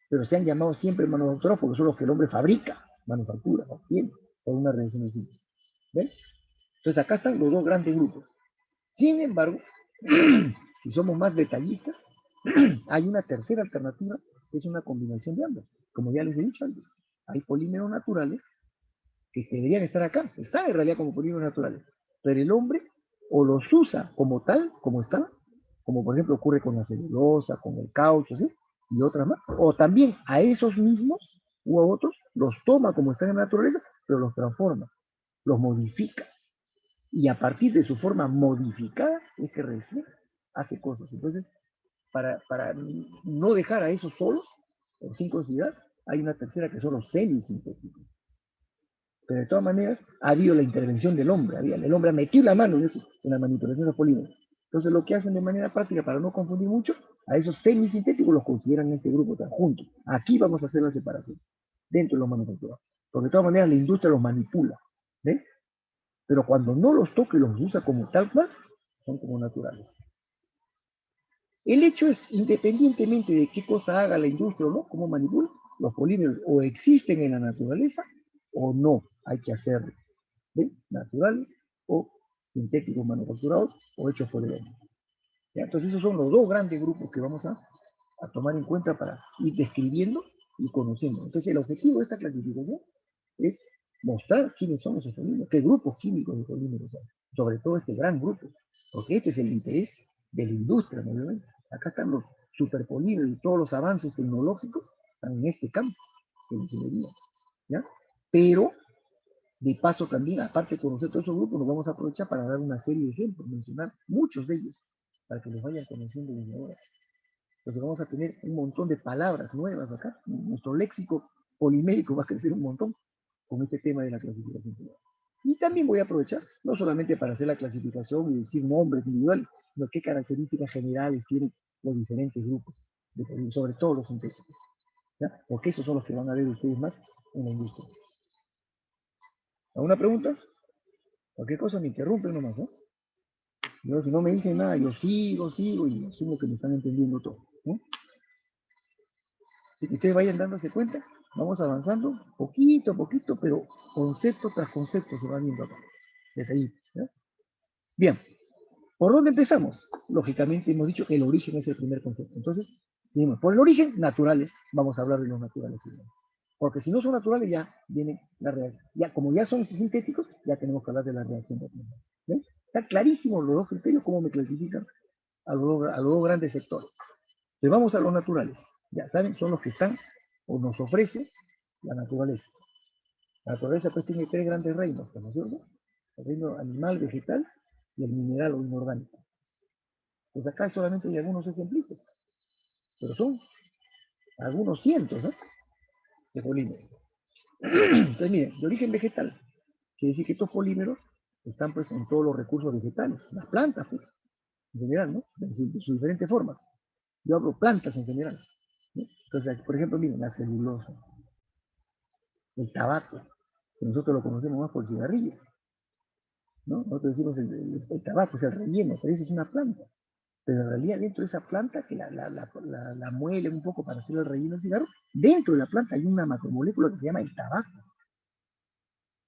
Pero se han llamado siempre manufacturados porque son los que el hombre fabrica, manufactura, obtiene, por una reacción de síntesis. ¿Ven? Entonces acá están los dos grandes grupos. Sin embargo, si somos más detallistas, hay una tercera alternativa, que es una combinación de ambos. Como ya les he dicho antes, hay polímeros naturales que deberían estar acá, están en realidad como polímeros naturales, pero el hombre o los usa como tal, como están, como por ejemplo ocurre con la celulosa, con el caucho, ¿sí? Y otras más, o también a esos mismos u a otros los toma como están en la naturaleza, pero los transforma, los modifica, y a partir de su forma modificada es que recién hace cosas. Entonces, para no dejar a esos solos, o sin considerar, hay una tercera que son los semisintéticos. Pero de todas maneras, ha habido la intervención del hombre. El hombre ha metido la mano en la manipulación de los polímeros. Entonces, lo que hacen de manera práctica, para no confundir mucho, a esos semisintéticos los consideran en este grupo tan juntos. Aquí vamos a hacer la separación, dentro de los manufacturados. Porque de todas maneras, la industria los manipula. ¿Ven? Pero cuando no los toca y los usa como tal cual, son como naturales. El hecho es, independientemente de qué cosa haga la industria o no, cómo manipula, los polímeros o existen en la naturaleza o no, hay que hacerlo. ¿Ven? Naturales o sintéticos manufacturados o hechos por el hombre. ¿Ya? Entonces esos son los dos grandes grupos que vamos a tomar en cuenta para ir describiendo y conociendo. Entonces el objetivo de esta clasificación es mostrar quiénes son esos polímeros, qué grupos químicos de polímeros hay, sobre todo este gran grupo, porque este es el interés de la industria, ¿no? Acá están los superpolímeros y todos los avances tecnológicos están en este campo de la ingeniería, ¿ya? Pero, de paso también, aparte de conocer todos esos grupos, nos vamos a aprovechar para dar una serie de ejemplos, mencionar muchos de ellos, para que los vayan conociendo desde ahora. Entonces vamos a tener un montón de palabras nuevas acá. Nuestro léxico polimérico va a crecer un montón con este tema de la clasificación general. Y también voy a aprovechar, no solamente para hacer la clasificación y decir nombres individuales, sino qué características generales tienen los diferentes grupos, sobre todo los sintéticos, ¿ya? Porque esos son los que van a ver ustedes más en la industria. ¿Alguna pregunta? Cualquier cosa me interrumpen nomás, ¿eh? Yo, si no me dicen nada, yo sigo y asumo que me están entendiendo todo, ¿no? Así que ustedes vayan dándose cuenta, vamos avanzando poquito a poquito, pero concepto tras concepto se va viendo acá, desde ahí, ¿ya? Bien, ¿por dónde empezamos? Lógicamente hemos dicho que el origen es el primer concepto. Entonces, seguimos por el origen, naturales, vamos a hablar de los naturales primero. Porque si no son naturales, ya viene la reacción. Ya, como ya son sintéticos, ya tenemos que hablar de la reacción de Kliman. ¿Ven? Está clarísimo los dos criterios, cómo me clasifican a los dos grandes sectores. Entonces vamos a los naturales. Ya saben, son los que están o nos ofrece la naturaleza. La naturaleza pues tiene tres grandes reinos, ¿no es cierto? El reino animal, vegetal y el mineral o inorgánico. Pues acá solamente hay algunos ejemplitos, pero son algunos cientos, ¿no?, de polímeros. Entonces miren, de origen vegetal, quiere decir que estos polímeros están pues en todos los recursos vegetales, las plantas pues, en general, ¿no?, de sus diferentes formas. Yo hablo plantas en general, ¿no? Entonces, por ejemplo, miren, la celulosa, el tabaco, que nosotros lo conocemos más por el cigarrillo, ¿no? Nosotros decimos el tabaco, o sea, el relleno, pero esa es una planta. Pero en realidad dentro de esa planta, que la muelen un poco para hacer el relleno del cigarro, dentro de la planta hay una macromolécula que se llama el tabaco.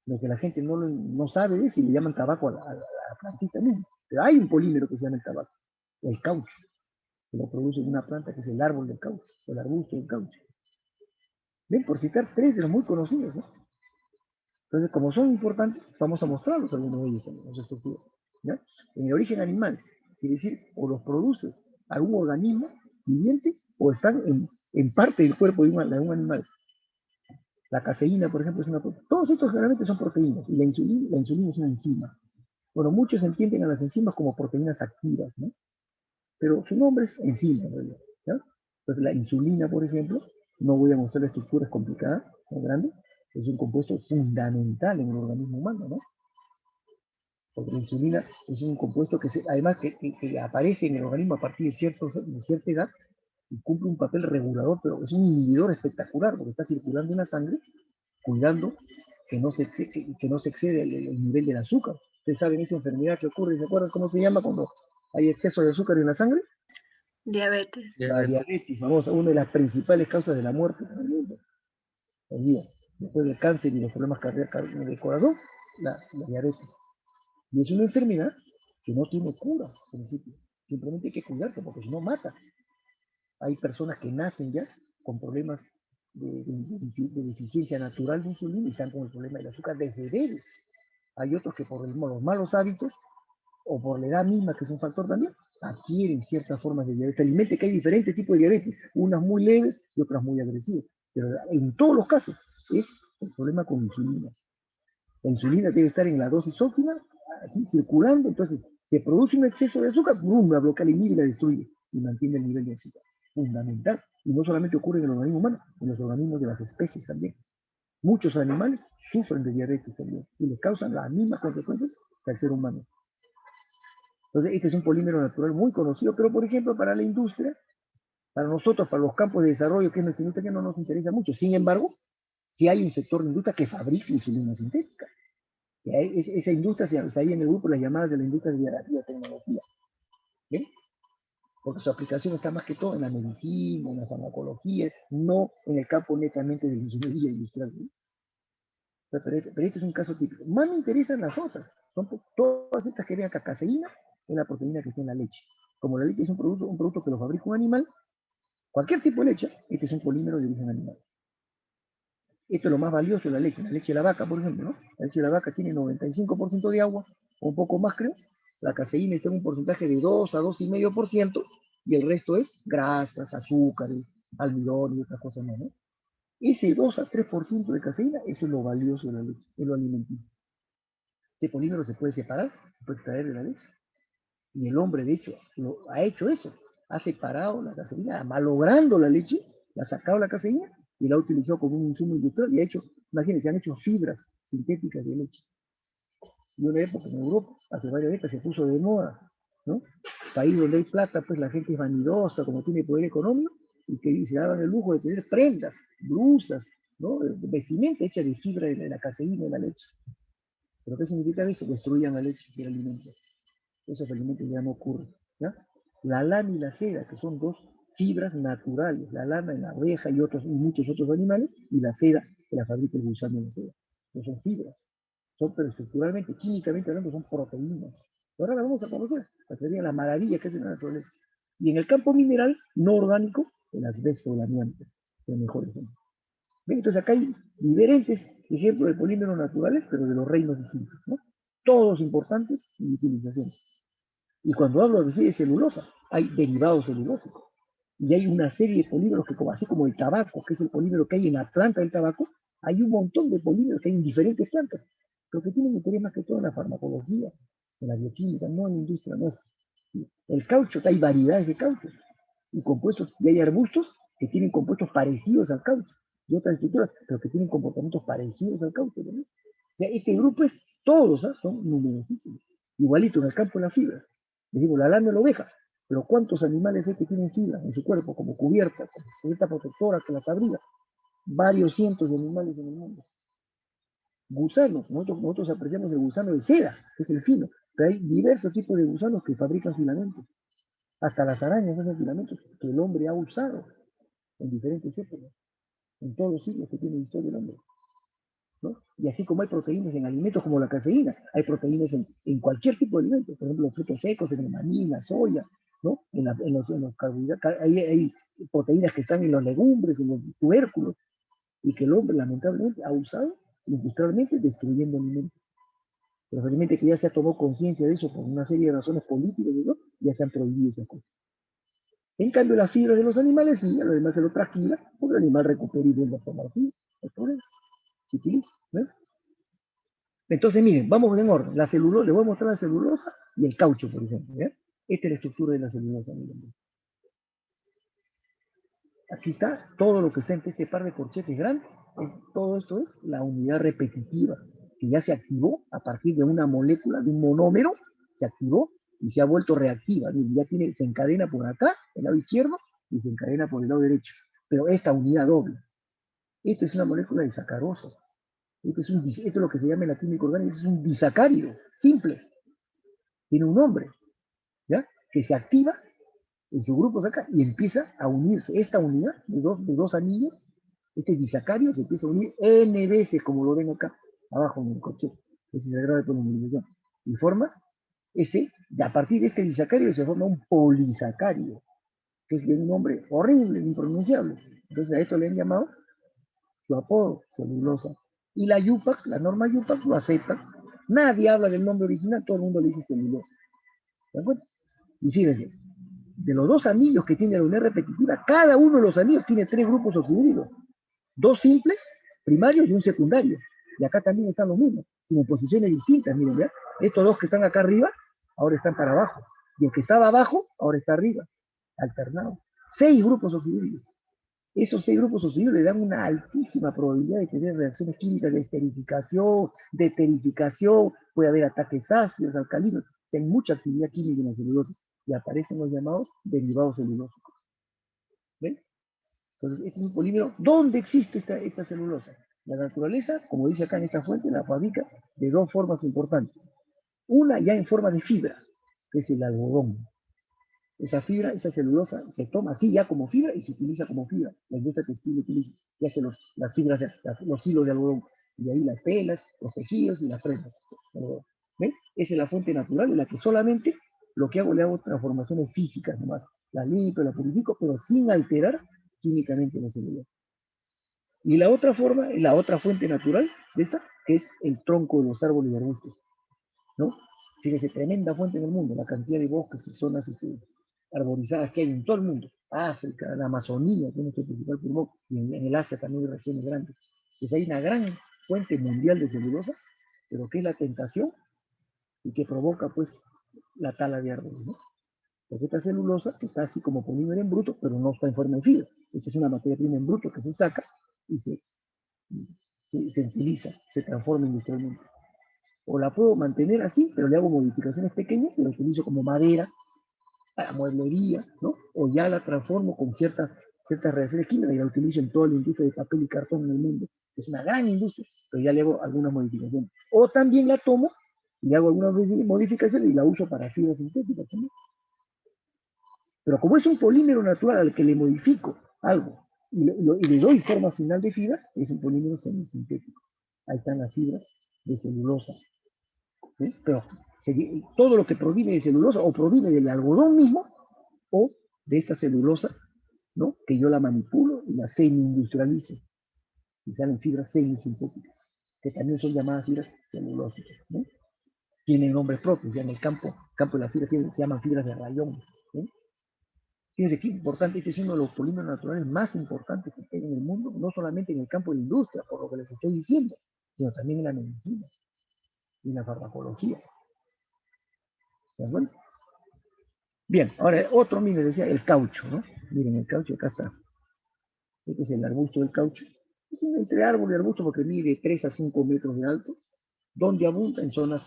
Lo que la gente no sabe de eso y le llaman tabaco a la plantita misma. Pero hay un polímero que se llama el tabaco, el caucho, que lo produce en una planta que es el árbol del caucho, el arbusto del caucho. Ven, por citar tres de los muy conocidos, ¿no? Entonces, como son importantes, vamos a mostrarlos algunos de ellos también, en su estructura, ¿ya? En el origen animal, quiere decir, o los produce algún organismo viviente, o están en parte del cuerpo de un animal. La caseína, por ejemplo, es una proteína. Todos estos generalmente son proteínas, y la insulina es una enzima. Bueno, muchos entienden a las enzimas como proteínas activas, ¿no? Pero su nombre es enzima, en realidad, ¿ya? Entonces, la insulina, por ejemplo, no voy a mostrar la estructura, es complicada, muy grande, es un compuesto fundamental en el organismo humano, ¿no? Porque la insulina es un compuesto que además que aparece en el organismo a partir de cierta edad y cumple un papel regulador, pero es un inhibidor espectacular porque está circulando en la sangre, cuidando que no se excede el nivel del azúcar. Ustedes saben esa enfermedad que ocurre, ¿se acuerdan cómo se llama cuando hay exceso de azúcar en la sangre? Diabetes. La diabetes, famosa, una de las principales causas de la muerte en el mundo. Después del cáncer y los problemas cardíacos del corazón, la diabetes. Y es una enfermedad que no tiene cura, en principio. Simplemente hay que cuidarse, porque si no mata. Hay personas que nacen ya con problemas de deficiencia natural de insulina y están con el problema del azúcar desde bebés. Hay otros que por los malos hábitos o por la edad misma, que es un factor también, adquieren ciertas formas de diabetes. Felizmente que hay diferentes tipos de diabetes, unas muy leves y otras muy agresivas. Pero en todos los casos es el problema con insulina. La insulina debe estar en la dosis óptima, así circulando, entonces se produce un exceso de azúcar, ¡bum!, la bloquea, la inhibe y la destruye y mantiene el nivel de azúcar. Fundamental. Y no solamente ocurre en el organismo humano, en los organismos de las especies también. Muchos animales sufren de diabetes también y les causan las mismas consecuencias que al ser humano. Entonces, este es un polímero natural muy conocido, pero por ejemplo, para la industria, para nosotros, para los campos de desarrollo, que es nuestra industria, no nos interesa mucho. Sin embargo, sí hay un sector de industria que fabrica insulina sintética. Esa industria está ahí en el grupo, las llamadas de la industria de la biotecnología. ¿Ven? Porque su aplicación está más que todo en la medicina, en la farmacología, no en el campo netamente de la ingeniería industrial, ¿sí? Pero este es un caso típico. Más me interesan las otras. Son todas estas que vean que caseína es la proteína que está en la leche. Como la leche es un producto que lo fabrica un animal, cualquier tipo de leche, este es un polímero de origen animal. Esto es lo más valioso de la leche de la vaca, por ejemplo, ¿no? La leche de la vaca tiene 95% de agua, o un poco más creo. La caseína está en un porcentaje de 2 a 2,5%, y el resto es grasas, azúcares, almidón y otras cosas más, ¿no? Ese 2 a 3% de caseína, eso es lo valioso de la leche, es lo alimenticio. Este polímero se puede separar, se puede extraer de la leche. Y el hombre, de hecho, ha hecho eso. Ha separado la caseína, malogrando la leche, la ha sacado la caseína y la ha utilizado como un insumo industrial y ha hecho, imagínense, han hecho fibras sintéticas de leche. Y una época en Europa, hace varias décadas, se puso de moda, ¿no? País donde hay plata, pues la gente es vanidosa, como tiene poder económico, y que se daban el lujo de tener prendas, blusas, ¿no? Vestimenta hecha de fibra de la caseína de la leche. ¿Pero qué significa eso? Destruían la leche y el alimento. Esos alimentos ya no ocurren, ¿ya? La lana y la seda, que son dos fibras naturales, la lana en la abeja y muchos otros animales, y la seda que la fabrica el gusano en la seda. No son fibras, pero estructuralmente, químicamente hablando, son proteínas. Ahora la vamos a conocer, para que vean la maravilla que es en la naturaleza. Y en el campo mineral no orgánico, el asbesto o el amianto, es el mejor ejemplo. ¿Ven? Entonces acá hay diferentes ejemplos de polímeros naturales, pero de los reinos distintos, ¿no? Todos importantes en utilización. Y cuando hablo de celulosa, hay derivados celulósicos. Y hay una serie de polímeros que, así como el tabaco, que es el polímero que hay en la planta del tabaco, hay un montón de polímeros que hay en diferentes plantas, pero que tienen interés más que todo en la farmacología, en la bioquímica, no en la industria nuestra. El caucho, hay variedades de caucho y compuestos, y hay arbustos que tienen compuestos parecidos al caucho, y otras estructuras, pero que tienen comportamientos parecidos al caucho, ¿no? O sea, este grupo es, todos son numerosísimos, igualito en el campo de la fibra. Decimos, la lana de la oveja, pero ¿cuántos animales hay que tienen fibra en su cuerpo, como cubierta protectora que las abriga? Varios cientos de animales en el mundo. Gusanos, nosotros apreciamos el gusano de seda, que es el fino, pero hay diversos tipos de gusanos que fabrican filamentos. Hasta las arañas hacen filamentos que el hombre ha usado en diferentes épocas, en todos los siglos que tiene la historia del hombre, ¿no? Y así como hay proteínas en alimentos como la caseína, hay proteínas en cualquier tipo de alimento, por ejemplo, los frutos secos, en el maní, en la soya, ¿no? En los carbohidratos, hay proteínas que están en las legumbres, en los tubérculos, y que el hombre lamentablemente ha usado industrialmente destruyendo alimentos. Pero realmente que ya se ha tomado conciencia de eso por una serie de razones políticas, ¿no? Ya se han prohibido esas cosas. En cambio, las fibras de los animales, sí, a lo demás se lo tranquila, porque el animal recupera y vuelve a formar fibra. El problema se utiliza, ¿no? Entonces, miren, vamos en orden. La celulosa, les voy a mostrar la celulosa y el caucho, por ejemplo. ¿Ya? Esta es la estructura de la celulosa. Miren. Aquí está todo lo que está entre este par de corchetes grandes. Todo esto es la unidad repetitiva, que ya se activó a partir de una molécula, de un monómero, se activó y se ha vuelto reactiva. Ya se encadena por acá, el lado izquierdo, y se encadena por el lado derecho. Pero esta unidad doble. Esto es una molécula de sacarosa. Esto es lo que se llama en la química orgánica, es un disacárido, simple. Tiene un nombre, ¿ya? Que se activa en su grupo acá y empieza a unirse. Esta unidad de dos anillos, este disacárido se empieza a unir N veces, como lo ven acá, abajo en el coche. Ese es el grado de polimerización. Y forma, a partir de este disacárido se forma un polisacárido, que es un nombre horrible, impronunciable. Entonces a esto le han llamado su apodo, celulosa. Y la UPAC, la norma UPAC lo acepta. Nadie habla del nombre original, todo el mundo le dice celulosa. ¿De acuerdo? Y fíjense, de los dos anillos que tiene la unidad repetitiva, cada uno de los anillos tiene 3 grupos oxidídricos. 2 simples, primarios y un secundario. Y acá también están los mismos, en posiciones distintas, miren, ¿ya? Estos 2 que están acá arriba, ahora están para abajo. Y el que estaba abajo, ahora está arriba, alternado. 6 grupos oxidídricos. Esos 6 grupos oxidídricos le dan una altísima probabilidad de tener reacciones químicas de esterificación, de terificación, puede haber ataques ácidos, alcalinos. O sea, hay mucha actividad química en la celulosa y aparecen los llamados derivados celulósicos. ¿Ven? Entonces, este es un polímero. ¿Dónde existe esta celulosa? La naturaleza, como dice acá en esta fuente, la fabrica de 2 formas importantes. Una ya en forma de fibra, que es el algodón. Esa fibra, esa celulosa, se toma así ya como fibra y se utiliza como fibra. La industria textil utiliza y hace las fibras, los hilos de algodón. Y de ahí las telas, los tejidos y las prendas. ¿Ven? Esa es la fuente natural en la que solamente lo que hago, le hago transformaciones físicas nomás. La limpio, la purifico, pero sin alterar químicamente la célula. Y la otra forma, la otra fuente natural de esta, que es el tronco de los árboles y arbustos, ¿no? Fíjese, tremenda fuente en el mundo, la cantidad de bosques y zonas arborizadas que hay en todo el mundo. África, la Amazonía, que es nuestro principal pulmón, y en el Asia también hay regiones grandes. Pues hay una gran fuente mundial de celulosa, pero que es la tentación y que provoca, pues, la tala de árboles, ¿no? Porque esta celulosa está así como polímero en bruto, pero no está en forma de fibra. Esta es una materia prima en bruto que se saca y se utiliza, se transforma industrialmente. O la puedo mantener así, pero le hago modificaciones pequeñas y la utilizo como madera, para mueblería, ¿no? O ya la transformo con ciertas reacciones químicas y la utilizo en toda la industria de papel y cartón en el mundo. Es una gran industria, pero ya le hago algunas modificaciones. O también la tomo y hago algunas modificaciones y la uso para fibras sintéticas también. Pero como es un polímero natural al que le modifico algo y le doy forma final de fibra, es un polímero semisintético. Ahí están las fibras de celulosa. ¿Sí? Pero todo lo que proviene de celulosa o proviene del algodón mismo o de esta celulosa, ¿no? Que yo la manipulo y la semi-industrializo y salen fibras semisintéticas, que también son llamadas fibras celulósicas, ¿no? Tienen nombres propios, ya en el campo de la fibra se llaman fibras de rayón, ¿sí? Fíjense qué importante, este es uno de los polímeros naturales más importantes que hay en el mundo, no solamente en el campo de la industria, por lo que les estoy diciendo, sino también en la medicina y en la farmacología. ¿De acuerdo? Bien, ahora otro, miren, decía el caucho, ¿no? Miren, el caucho, acá está. Este es el arbusto del caucho. Es un entre árbol y arbusto porque mide 3 a 5 metros de alto, donde abunda en zonas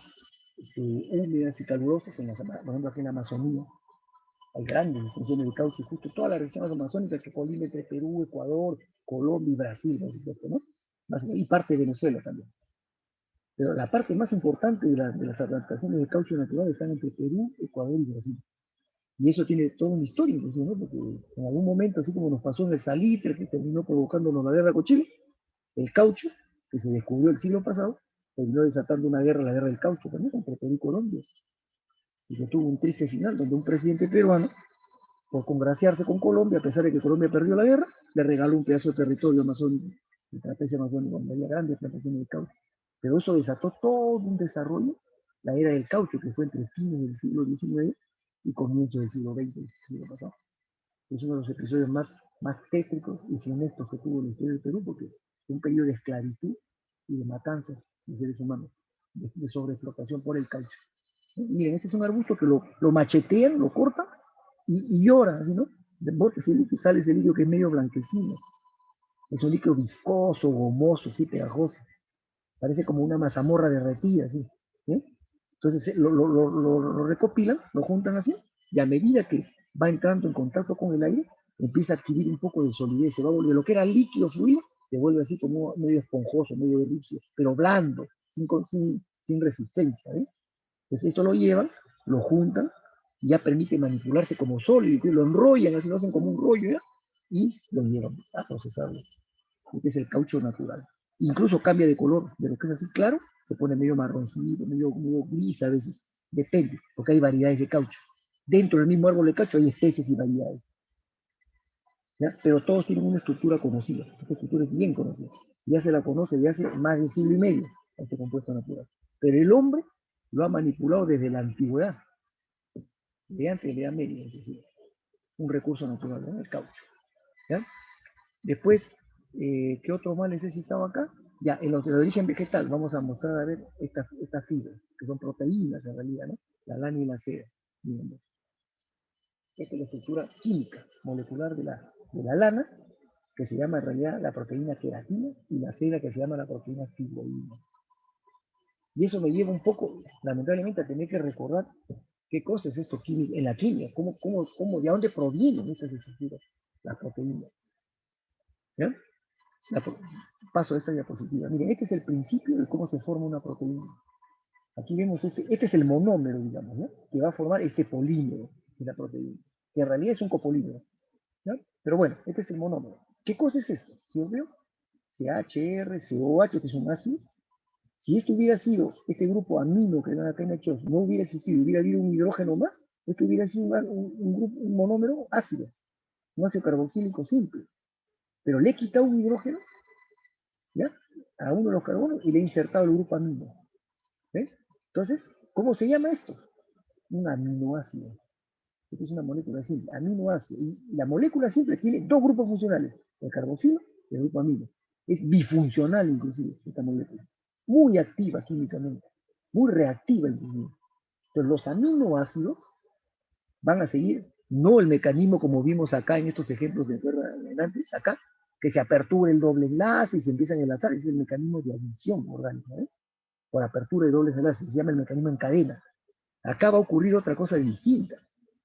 húmedas y calurosas, por ejemplo aquí en la Amazonía. Hay grandes extensiones de caucho, justo toda la región amazónica que colinda entre Perú, Ecuador, Colombia y Brasil, por supuesto, ¿no? Y parte de Venezuela también. Pero la parte más importante de las adaptaciones de caucho natural están entre Perú, Ecuador y Brasil. Y eso tiene toda una historia, incluso, ¿no? Porque en algún momento, así como nos pasó en el salitre, que terminó provocándonos la guerra con Chile, el caucho, que se descubrió el siglo pasado, terminó desatando una guerra, la guerra del caucho, también entre Perú y Colombia. Y que tuvo un triste final, donde un presidente peruano, por congraciarse con Colombia, a pesar de que Colombia perdió la guerra, le regaló un pedazo de territorio amazónico, de trapecio amazónico, donde había grandes plantaciones de caucho. Pero eso desató todo un desarrollo, la era del caucho, que fue entre fines del siglo XIX y comienzos del siglo XX, del siglo pasado. Es uno de los episodios más tétricos y funestos que tuvo la historia del Perú, porque fue un periodo de esclavitud y de matanzas de seres humanos, de sobreexplotación por el caucho. Miren, este es un arbusto que lo machetean, lo cortan y llora, así, ¿no? Sale ese líquido que es medio blanquecino. Es un líquido viscoso, gomoso, así, pegajoso. Parece como una mazamorra derretida, así. ¿Sí? Entonces lo recopilan, lo juntan así, y a medida que va entrando en contacto con el aire, empieza a adquirir un poco de solidez, se va a volver, lo que era líquido fluido, se vuelve así como medio esponjoso, medio egipcio, pero blando, sin resistencia. ¿eh? Entonces esto lo llevan, lo juntan, y ya permite manipularse como sólido, lo enrollan, así lo hacen como un rollo, ¿ya? Y lo llevan a procesarlo. Este es el caucho natural. Incluso cambia de color, de lo que es así claro, se pone medio marroncito, medio gris a veces, depende, porque hay variedades de caucho. Dentro del mismo árbol de caucho hay especies y variedades. ¿Ya? Pero todos tienen una estructura conocida, esta estructura es bien conocida. Ya se la conoce de hace más de un siglo y medio, este compuesto natural. Pero el hombre lo ha manipulado desde la antigüedad, de antes de la Edad Media, inclusive. Un recurso natural, ¿no? El caucho. ¿Ya? Después, ¿qué otro más necesitaba acá? Ya, en los de origen vegetal, vamos a mostrar a ver estas fibras, que son proteínas en realidad, ¿no? La lana y la seda. Miren, esta es la estructura química, molecular de la lana, que se llama en realidad la proteína queratina, y la seda que se llama la proteína fibroína. Y eso me lleva un poco, lamentablemente, a tener que recordar qué cosa es esto en la química, de dónde provienen estas estructuras, las proteínas. ¿Ya? Paso a esta diapositiva. Miren, este es el principio de cómo se forma una proteína. Aquí vemos este es el monómero, digamos, ¿no? Que va a formar este polímero de la proteína, que en realidad es un copolímero. ¿no? Pero bueno, este es el monómero. ¿Qué cosa es esto? Si os veo, CHR, COH, este es un ácido. Si esto hubiera sido, este grupo amino que dan acá en H2, no hubiera existido, hubiera habido un hidrógeno más, esto hubiera sido un monómero ácido, un ácido carboxílico simple. Pero le he quitado un hidrógeno, ¿ya? A uno de los carbonos y le he insertado el grupo amino. ¿Ven? Entonces, ¿cómo se llama esto? Un aminoácido. Esta es una molécula simple, aminoácido. Y la molécula simple tiene dos grupos funcionales, el carboxilo y el grupo amino. Es bifuncional inclusive esta molécula. Muy activa químicamente, muy reactiva inclusive. Entonces los aminoácidos van a seguir, no el mecanismo como vimos acá en estos ejemplos de antes, acá, que se apertura el doble enlace y se empiezan a enlazar, ese es el mecanismo de adición orgánica, ¿eh? Por apertura de dobles enlaces, se llama el mecanismo en cadena. Acá va a ocurrir otra cosa distinta,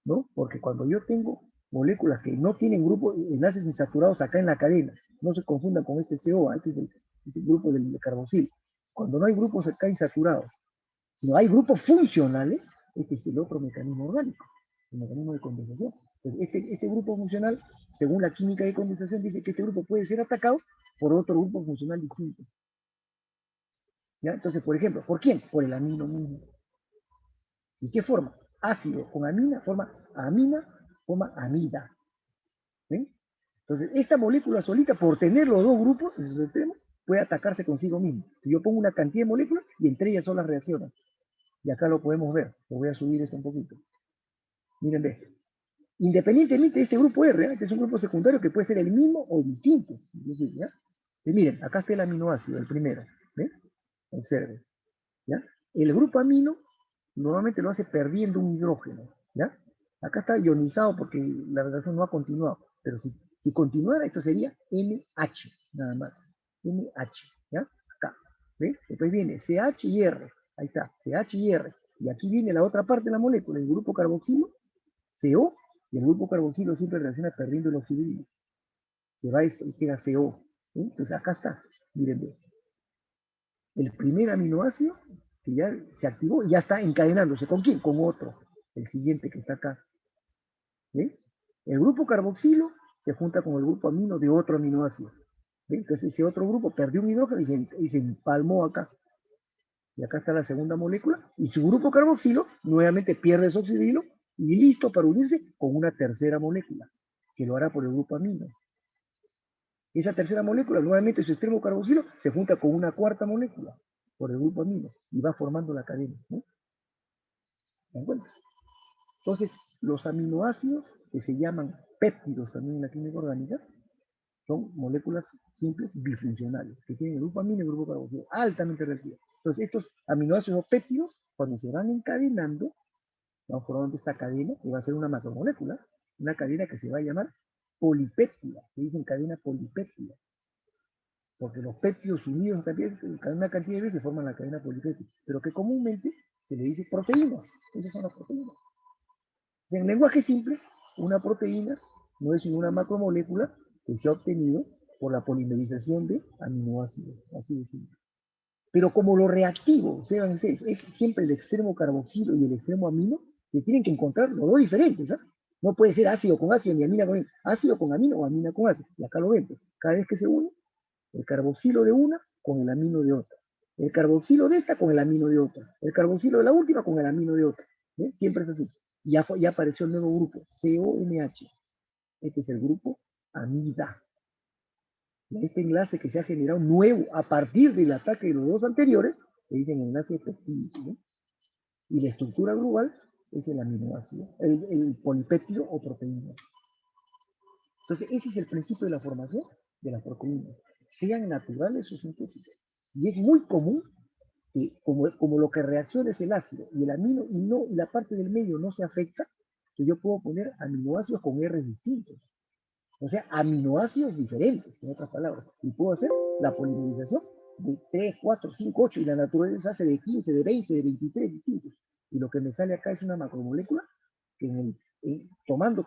¿no? Porque cuando yo tengo moléculas que no tienen grupos, enlaces insaturados acá en la cadena, no se confundan con este CO, este es el grupo del carboxil. Cuando no hay grupos acá insaturados, sino hay grupos funcionales, este es el otro mecanismo orgánico, el mecanismo de condensación. Entonces, este grupo funcional, según la química de condensación, dice que este grupo puede ser atacado por otro grupo funcional distinto. ¿Ya? Entonces, por ejemplo, ¿por quién? Por el amino mismo. ¿Y qué forma? Ácido con amina, forma amida. ¿Ven? Entonces, esta molécula solita, por tener los dos grupos, esos extremos, puede atacarse consigo mismo. Yo pongo una cantidad de moléculas y entre ellas son las reacciones. Y acá lo podemos ver. Lo voy a subir esto un poquito. Miren, ve. Independientemente de este grupo R, este es un grupo secundario que puede ser el mismo o distinto. Inclusive, ¿ya? Y miren, acá está el aminoácido, el primero. ¿Ven? Observen. ¿Ya? El grupo amino normalmente lo hace perdiendo un hidrógeno. ¿Ya? Acá está ionizado porque la reacción no ha continuado. Pero si continuara, esto sería NH, nada más. NH. ¿Ya? Acá. ¿Ven? Después viene CH y R. Ahí está, CH y R. Y aquí viene la otra parte de la molécula, el grupo carboxilo, CO, y el grupo carboxilo siempre reacciona perdiendo el oxidillo. Se va esto y queda CO. ¿Sí? Entonces acá está, miren, el primer aminoácido que ya se activó y ya está encadenándose. ¿Con quién? Con otro, el siguiente que está acá. ¿Sí? El grupo carboxilo se junta con el grupo amino de otro aminoácido. ¿Sí? Entonces ese otro grupo perdió un hidrógeno y se empalmó acá. Y acá está la segunda molécula, y su grupo carboxilo nuevamente pierde su oxidilo y listo para unirse con una tercera molécula, que lo hará por el grupo amino. Esa tercera molécula, nuevamente su extremo carboxilo, se junta con una cuarta molécula por el grupo amino y va formando la cadena. ¿No? ¿Me encuentras? Entonces, los aminoácidos, que se llaman péptidos también en la química orgánica, son moléculas simples bifuncionales, que tienen el grupo amino y el grupo carboxilo, altamente reactivos. Entonces, estos aminoácidos péptidos, cuando se van encadenando, van formando esta cadena, que va a ser una macromolécula, una cadena que se va a llamar polipéptida, que dicen cadena polipéptida, porque los péptidos unidos en una cantidad de veces forman la cadena polipéptida, pero que comúnmente se le dice proteínas, esas son las proteínas. En lenguaje simple, una proteína no es ninguna macromolécula que se ha obtenido por la polimerización de aminoácidos, así de simple. Pero como lo reactivo, es siempre el extremo carboxilo y el extremo amino, se tienen que encontrar los dos diferentes, ¿ah? No puede ser ácido con ácido ni amina con amina, ácido con amino o amina con ácido. Y acá lo ven, pues, cada vez que se une, el carboxilo de una con el amino de otra. El carboxilo de esta con el amino de otra. El carboxilo de la última con el amino de otra. ¿Ven? Siempre es así. Ya apareció el nuevo grupo, CONH. Este es el grupo amida. Este enlace que se ha generado nuevo a partir del ataque de los dos anteriores, le dicen enlace peptídico, ¿no? Y la estructura global es el aminoácido, el polipéptido o proteína. Entonces, ese es el principio de la formación de las proteínas, sean naturales o sintéticas. Y es muy común que, como lo que reacciona es el ácido y el amino, y la parte del medio no se afecta, que yo puedo poner aminoácidos con R distintos. O sea, aminoácidos diferentes, en otras palabras. Y puedo hacer la polimerización de 3, 4, 5, 8, y la naturaleza hace de 15, de 20, de 23 distintos. Y lo que me sale acá es una macromolécula que tomando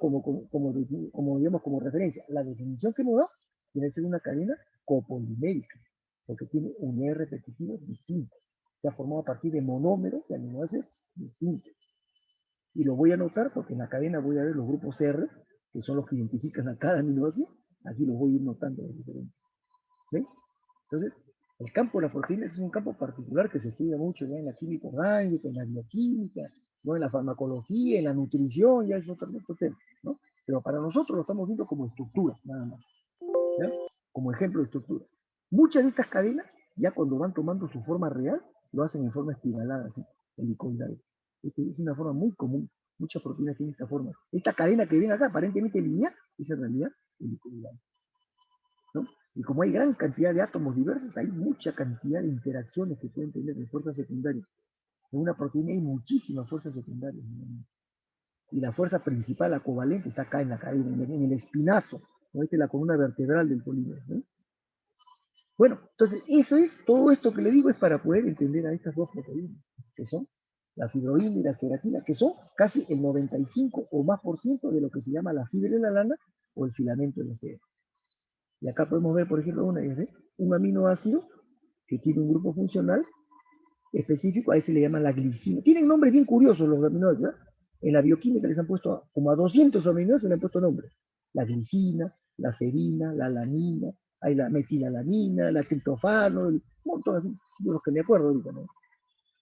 digamos, como referencia la definición que nos da, tiene que ser una cadena copolimérica, porque tiene unidades repetitivas distintas. Se ha formado a partir de monómeros de aminoácidos distintos. Y lo voy a anotar porque en la cadena voy a ver los grupos R, que son los que identifican a cada aminoácido. Aquí los voy a ir notando de diferente. ¿Ven? Entonces, el campo de las proteínas es un campo particular que se estudia mucho ya en la química orgánica, en la bioquímica, ¿no? En la farmacología, en la nutrición, ya es otro tema, ¿no? Pero para nosotros lo estamos viendo como estructura, nada más, ¿ya? Como ejemplo de estructura. Muchas de estas cadenas, ya cuando van tomando su forma real, lo hacen en forma espiralada, así, helicoidal. Es una forma muy común. Muchas proteínas tienen esta forma. Esta cadena que ven acá, aparentemente lineal, es en realidad helicoidal, ¿no? Y como hay gran cantidad de átomos diversos, hay mucha cantidad de interacciones que pueden tener de fuerzas secundarias. En una proteína hay muchísimas fuerzas secundarias, ¿no? Y la fuerza principal, la covalente, está acá en la cadena, en el espinazo, ¿no? Esta es la columna vertebral del polímero, ¿no? Bueno, entonces eso es, todo esto que le digo es para poder entender a estas dos proteínas, que son la fibroína y la queratina, que son casi el 95 o más por ciento de lo que se llama la fibra de la lana o el filamento de la seda. Y acá podemos ver, por ejemplo, un aminoácido que tiene un grupo funcional específico, a ese le llaman la glicina. Tienen nombres bien curiosos los aminoácidos, ¿eh? En la bioquímica les han puesto como a 200 aminoácidos, le han puesto nombres. La glicina, la serina, la alanina, hay la metilalanina, la triptofano, un montón así, de los que me acuerdo ahorita, ¿no?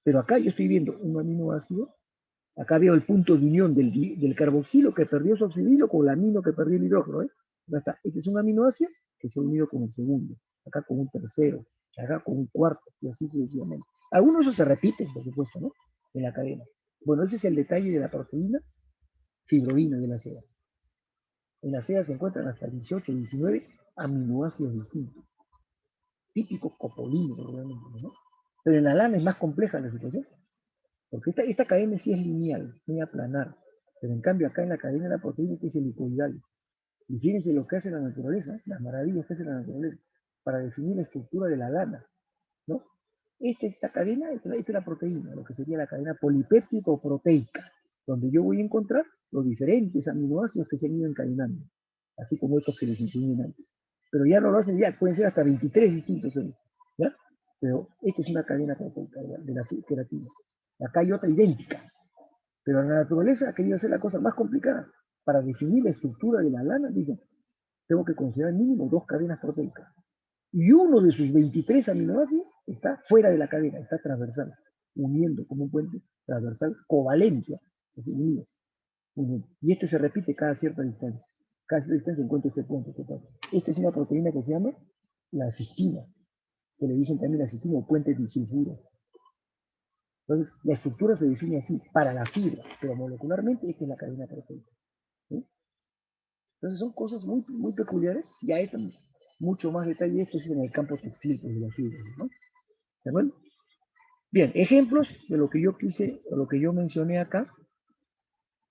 Pero acá yo estoy viendo un aminoácido, acá veo el punto de unión del carboxilo que perdió su oxidilo con el amino que perdió el hidrógeno, ¿eh? Está. Este es un aminoácido que se ha unido con el segundo, acá con un tercero, acá con un cuarto, y así sucesivamente. Algunos de esos se repiten, por supuesto, ¿no? En la cadena. Bueno, ese es el detalle de la proteína fibroína de la seda. En la seda se encuentran hasta 18, 19 aminoácidos distintos, típicos copolímeros, realmente, ¿no? Pero en la lana es más compleja la situación, porque esta cadena sí es lineal, muy aplanar, pero en cambio acá en la cadena de la proteína que es helicoidal. Y fíjense lo que hace la naturaleza, las maravillas que hace la naturaleza, para definir la estructura de la lana, ¿no? Esta cadena, esta es la proteína, lo que sería la cadena polipéptico proteica, donde yo voy a encontrar los diferentes aminoácidos que se han ido encadenando, así como estos que les enseñé antes. Pero ya no lo hacen, ya pueden ser hasta 23 distintos, ¿ya? Pero esta es una cadena proteica de la queratina. Acá hay otra idéntica, pero la naturaleza ha querido hacer la cosa más complicada. Para definir la estructura de la lana, dicen, tengo que considerar mínimo 2 cadenas proteicas. Y uno de sus 23 aminoácidos está fuera de la cadena, está transversal, uniendo como un puente transversal covalente, así unido, unido. Y este se repite cada cierta distancia. Cada cierta distancia encuentra este puente. Esta es una proteína que se llama la cistina, que le dicen también la cistina o puente disulfuro. Entonces, la estructura se define así, para la fibra, pero molecularmente esta es la cadena proteica, ¿sí? Entonces son cosas muy, muy peculiares, ya hay mucho más detalle, esto es en el campo textil pues, de la fibra, ¿no? ¿De acuerdo? Bien, ejemplos de lo que yo quise, o lo que yo mencioné acá,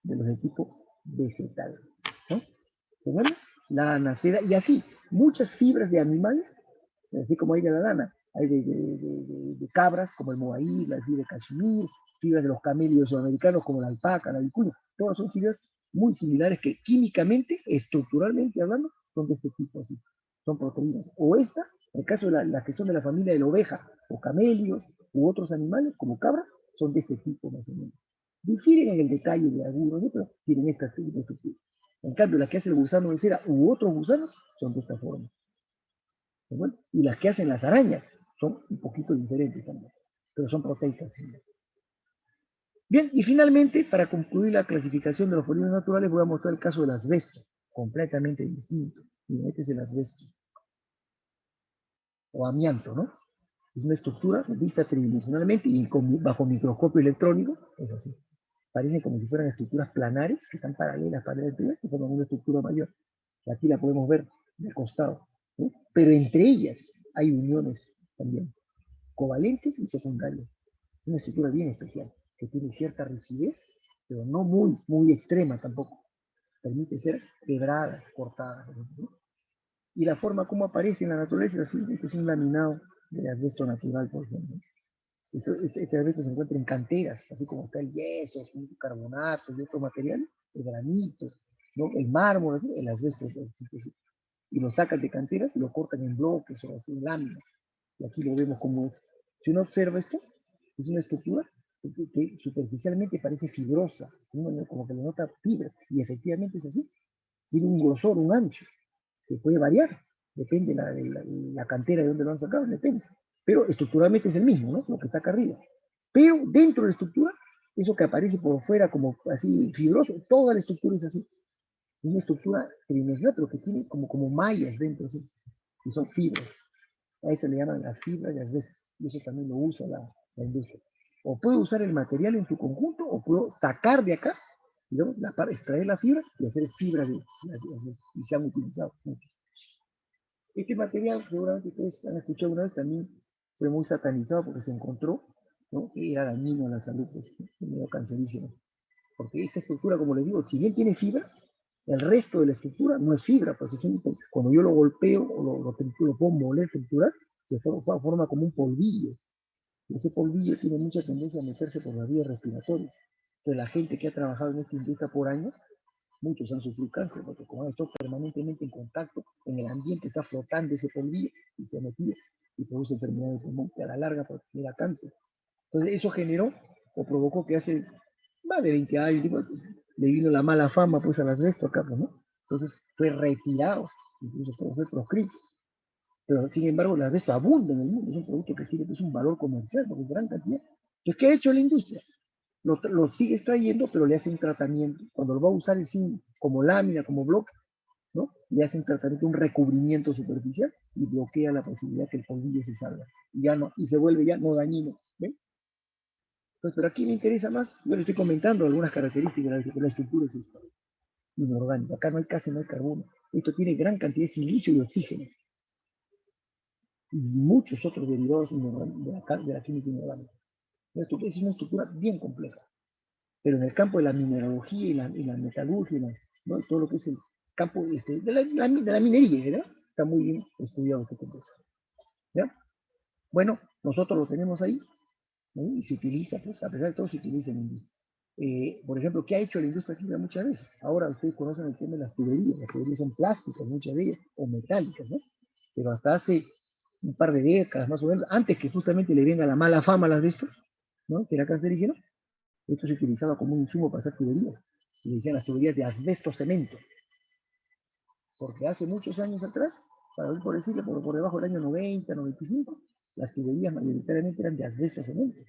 de los de tipo vegetal, ¿no? ¿De acuerdo? Lana, seda, y así, muchas fibras de animales, así como hay de la lana, hay de cabras, como el mohair, la fibra de cachemir, fibras de los camellos sudamericanos, como la alpaca, la vicuña, todas son fibras muy similares que químicamente, estructuralmente hablando, son de este tipo así, son proteínas. O esta, en el caso de las que son de la familia de la oveja, o camelios, u otros animales, como cabras, son de este tipo más o menos. Difieren en el detalle de algunos, ¿no? Pero tienen esta estructura. En cambio, las que hace el gusano de seda u otros gusanos son de esta forma. Bueno, y las que hacen las arañas son un poquito diferentes también, pero son proteicas. Bien, y finalmente, para concluir la clasificación de los polímeros naturales, voy a mostrar el caso del asbesto, completamente distinto. Miren, este es el asbesto, o amianto, ¿no? Es una estructura vista tridimensionalmente y bajo microscopio electrónico, es así. Parecen como si fueran estructuras planares que están paralelas, que forman una estructura mayor. Aquí la podemos ver de costado, ¿no? Pero entre ellas hay uniones también, covalentes y secundarias. Una estructura bien especial, que tiene cierta rigidez, pero no muy, muy extrema tampoco. Permite ser quebrada, cortada. ¿No? Y la forma como aparece en la naturaleza es así, este es un laminado de asbesto natural, por ejemplo. Este asbesto se encuentra en canteras, así como está el yeso, el carbonato y otros materiales, el granito, ¿no? El mármol, así, el asbesto existe así. Y lo sacan de canteras y lo cortan en bloques o así en láminas. Y aquí lo vemos como es. Si uno observa esto, es una estructura que superficialmente parece fibrosa, ¿no? Como que le nota fibra, y efectivamente es así. Tiene un grosor, un ancho, que puede variar. Depende la cantera de donde lo han sacado, depende. Pero estructuralmente es el mismo, ¿no? Lo que está acá arriba. Pero dentro de la estructura, eso que aparece por fuera como así fibroso, toda la estructura es así. Es una estructura tridimensional, pero que tiene como mallas dentro, ¿sí? Y son fibras. A eso le llaman las fibras de asbesto. Y eso también lo usa la industria. O puedo usar el material en su conjunto, o puedo sacar de acá, digamos, para extraer la fibra y hacer fibra de asbesto. Y se han utilizado mucho. Este material, seguramente ustedes han escuchado una vez, también fue muy satanizado porque se encontró, ¿no?, que era dañino a la salud, pues, medio cancerígeno. Porque esta estructura, como les digo, si bien tiene fibras, el resto de la estructura no es fibra, pues cuando yo lo golpeo o lo puedo moler, triturar, se forma como un polvillo. Ese polvillo tiene mucha tendencia a meterse por las vías respiratorias. Entonces la gente que ha trabajado en esta industria por años, muchos han sufrido cáncer, porque como han estado permanentemente en contacto, en el ambiente está flotando ese polvillo y se metió y produce enfermedad de pulmón que a la larga genera cáncer. Entonces eso generó o provocó que hace más de 20 años, digo, le vino la mala fama pues al asbesto acá, pues, ¿no? Entonces fue retirado, incluso fue proscrito. Pero sin embargo el asbesto abunda en el mundo, es un producto que tiene pues, un valor comercial, porque es gran cantidad. Entonces, ¿qué ha hecho la industria? Lo sigue extrayendo, pero le hace un tratamiento. Cuando lo va a usar en sí, como lámina, como bloque, ¿no? Le hace un tratamiento, un recubrimiento superficial y bloquea la posibilidad que el polvillo se salga. Y, ya no, y se vuelve ya no dañino. ¿Ven? Entonces, pero aquí me interesa más, yo le estoy comentando algunas características de la estructura es esta, inorgánica. Acá no hay carbono. Esto tiene gran cantidad de silicio y oxígeno. Y muchos otros derivados de la química inorgánica. Es una estructura bien compleja. Pero en el campo de la mineralogía y la metalurgia, ¿no?, todo lo que es el campo de la minería, ¿verdad? Está muy bien estudiado este compuesto. ¿Ya? Bueno, nosotros lo tenemos ahí, ¿no? Y se utiliza, pues, a pesar de todo, se utiliza en la industria. Por ejemplo, ¿qué ha hecho la industria química muchas veces? Ahora ustedes conocen el tema de las tuberías son plásticas, muchas de ellas, o metálicas, ¿no? Pero hasta hace un par de décadas, más o menos, antes que justamente le venga la mala fama a las de estos, ¿no?, que era cancerígeno, esto se utilizaba como un insumo para hacer tuberías. Y le decían las tuberías de asbesto cemento. Porque hace muchos años atrás, por decirlo, por debajo del año 90, 95, las tuberías mayoritariamente eran de asbesto cemento.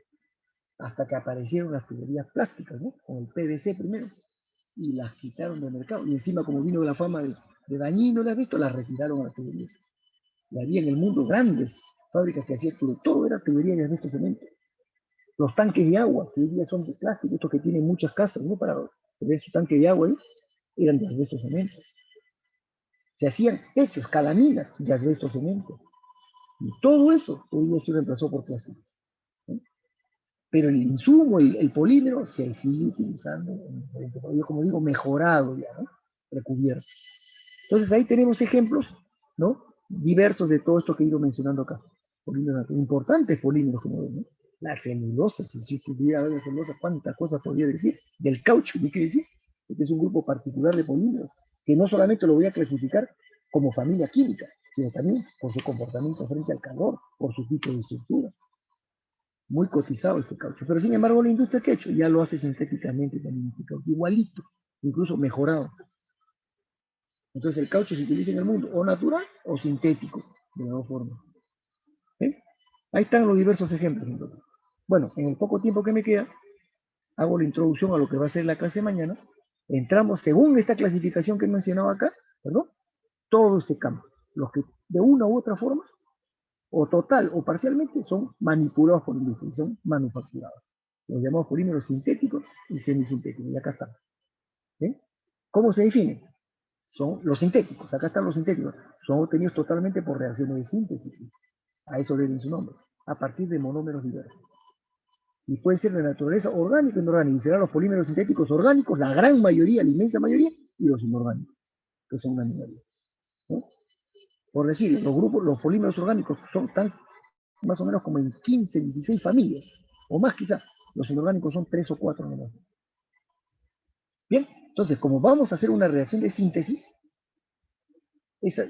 Hasta que aparecieron las tuberías plásticas, ¿no?, con el PVC primero. Y las quitaron del mercado. Y encima, como vino la fama de dañino el asbesto, las retiraron a las tuberías. Y había en el mundo grandes fábricas que hacían todo era tubería de asbesto cemento. Los tanques de agua, que hoy día son de plástico, estos que tienen muchas casas, ¿no?, para tener su tanque de agua ahí, eran de asbesto cemento. Se hacían techos, calaminas de asbesto cemento. Y todo eso hoy día se reemplazó por plástico, ¿no? Pero el insumo, el polímero, se sigue utilizando, yo como digo, mejorado ya, ¿no?, recubierto. Entonces ahí tenemos ejemplos, ¿no?, diversos de todo esto que he ido mencionando acá. Polímeros, importantes polímeros, como ven, ¿no? La celulosa, si pudiera ver la celulosa, cuántas cosas podría decir. Del caucho, ¿qué quiere decir? Este es un grupo particular de polímeros, que no solamente lo voy a clasificar como familia química, sino también por su comportamiento frente al calor, por su tipo de estructura. Muy cotizado este caucho. Pero sin embargo, la industria que ha hecho ya lo hace sintéticamente también, este caucho, igualito, incluso mejorado. Entonces el caucho se utiliza en el mundo o natural o sintético, de las dos formas. ¿Eh? Ahí están los diversos ejemplos. Entonces. Bueno, en el poco tiempo que me queda, hago la introducción a lo que va a ser la clase de mañana. Entramos, según esta clasificación que he mencionado acá, ¿perdón?, todo este campo. Los que de una u otra forma, o total o parcialmente, son manipulados por la industria, son manufacturados. Los llamamos polímeros sintéticos y semisintéticos. Y acá están. ¿Eh? ¿Cómo se definen? Son los sintéticos. Acá están los sintéticos. Son obtenidos totalmente por reacciones de síntesis. A eso deben su nombre. A partir de monómeros diversos. Y puede ser de naturaleza orgánica o inorgánica. Y serán los polímeros sintéticos orgánicos, la gran mayoría, la inmensa mayoría, y los inorgánicos, que son una minoría, ¿no? Por decir, los polímeros orgánicos son tan más o menos como en 15, 16 familias, o más quizás. Los inorgánicos son 3 o 4 menos. Bien, entonces, como vamos a hacer una reacción de síntesis,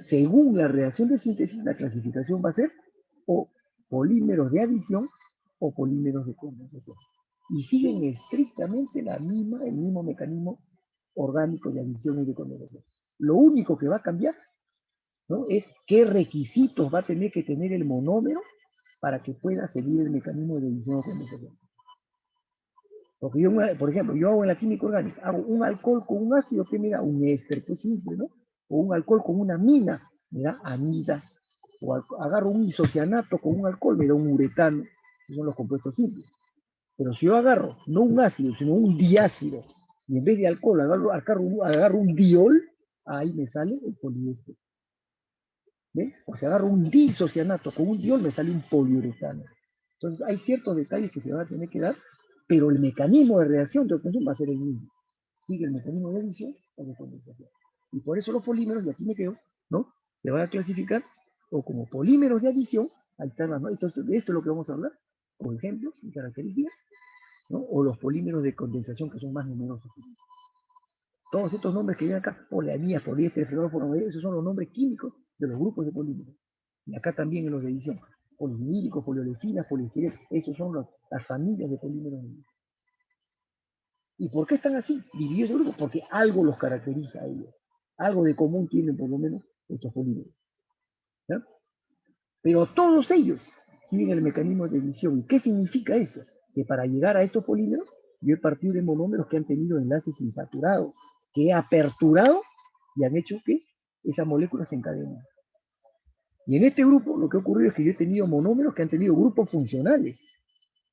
según la reacción de síntesis, la clasificación va a ser o polímeros de adición o polímeros de condensación. Y siguen estrictamente el mismo mecanismo orgánico de adición y de condensación. Lo único que va a cambiar ¿no? Es qué requisitos va a tener que tener el monómero para que pueda seguir el mecanismo de división o condensación. Porque yo, por ejemplo, yo hago en la química orgánica, hago un alcohol con un ácido que me da un éster, pues simple, ¿no? O un alcohol con una amina, me da amida. O agarro un isocianato con un alcohol, me da un uretano. Esos son los compuestos simples. Pero si yo agarro, no un ácido, sino un diácido, y en vez de alcohol agarro un diol, ahí me sale el poliéster. ¿Ven? O sea, agarro un disocianato con un diol, me sale un poliuretano. Entonces, hay ciertos detalles que se van a tener que dar, pero el mecanismo de reacción de obtención va a ser el mismo. Sigue el mecanismo de adición o de condensación. Y por eso los polímeros, y aquí me quedo, ¿no? Se van a clasificar o como polímeros de adición, alternas, ¿no? Entonces, de esto es lo que vamos a hablar, por ejemplo, y características, ¿no? O los polímeros de condensación que son más numerosos. Todos estos nombres que vienen acá, poliamías, poliéster, fluorófono, esos son los nombres químicos de los grupos de polímeros. Y acá también en los de edición, polivinílicos, poliolefinas, poliestereos, esos son las familias de polímeros. ¿Y por qué están así, divididos en grupos? Porque algo los caracteriza a ellos. Algo de común tienen por lo menos estos polímeros. ¿Ya? Pero todos ellos siguen el mecanismo de división. ¿Y qué significa eso? Que para llegar a estos polímeros, yo he partido de monómeros que han tenido enlaces insaturados, que he aperturado y han hecho que esas moléculas se encadenen. Y en este grupo lo que ha ocurrido es que yo he tenido monómeros que han tenido grupos funcionales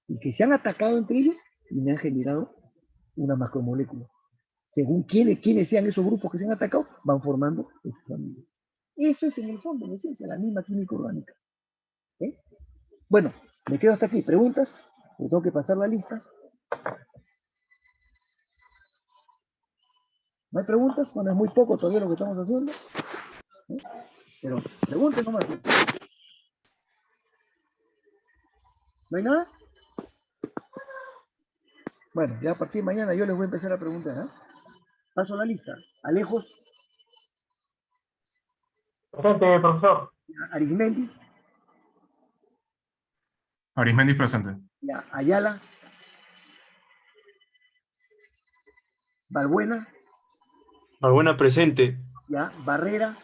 y que se han atacado entre ellos y me han generado una macromolécula. Según quiénes sean esos grupos que se han atacado, van formando estas familias. Eso es en el fondo, en esencia, la misma química orgánica. ¿Eh? Bueno, me quedo hasta aquí. ¿Preguntas? Me tengo que pasar la lista. ¿No hay preguntas? Bueno, es muy poco todavía lo que estamos haciendo. ¿Eh? Pero pregunten nomás. ¿No hay nada? Bueno, ya a partir de mañana yo les voy a empezar a preguntar. ¿Eh? Paso la lista. Alejos. Presente, profesor. Arismendi. Arismendi presente. Ya, Ayala. Balbuena. Balbuena presente. Ya, Barrera.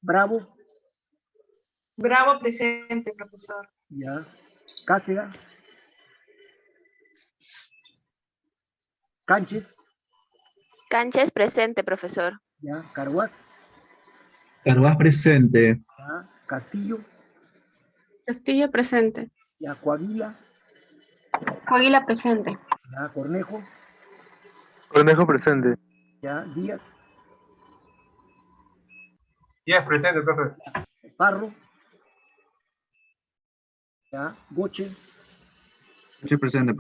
Bravo. Bravo presente, profesor. Ya, Cáceres. Cánchez. Canches presente, profesor. Ya, Carguás. Carvás presente. Ya, Castillo. Castillo presente. Ya, Coaguila. Coahuila presente. Ya, Cornejo. Cornejo presente. Ya, Díaz. Díaz presente, profe. Parro. Ya, Goche. Sí, presente.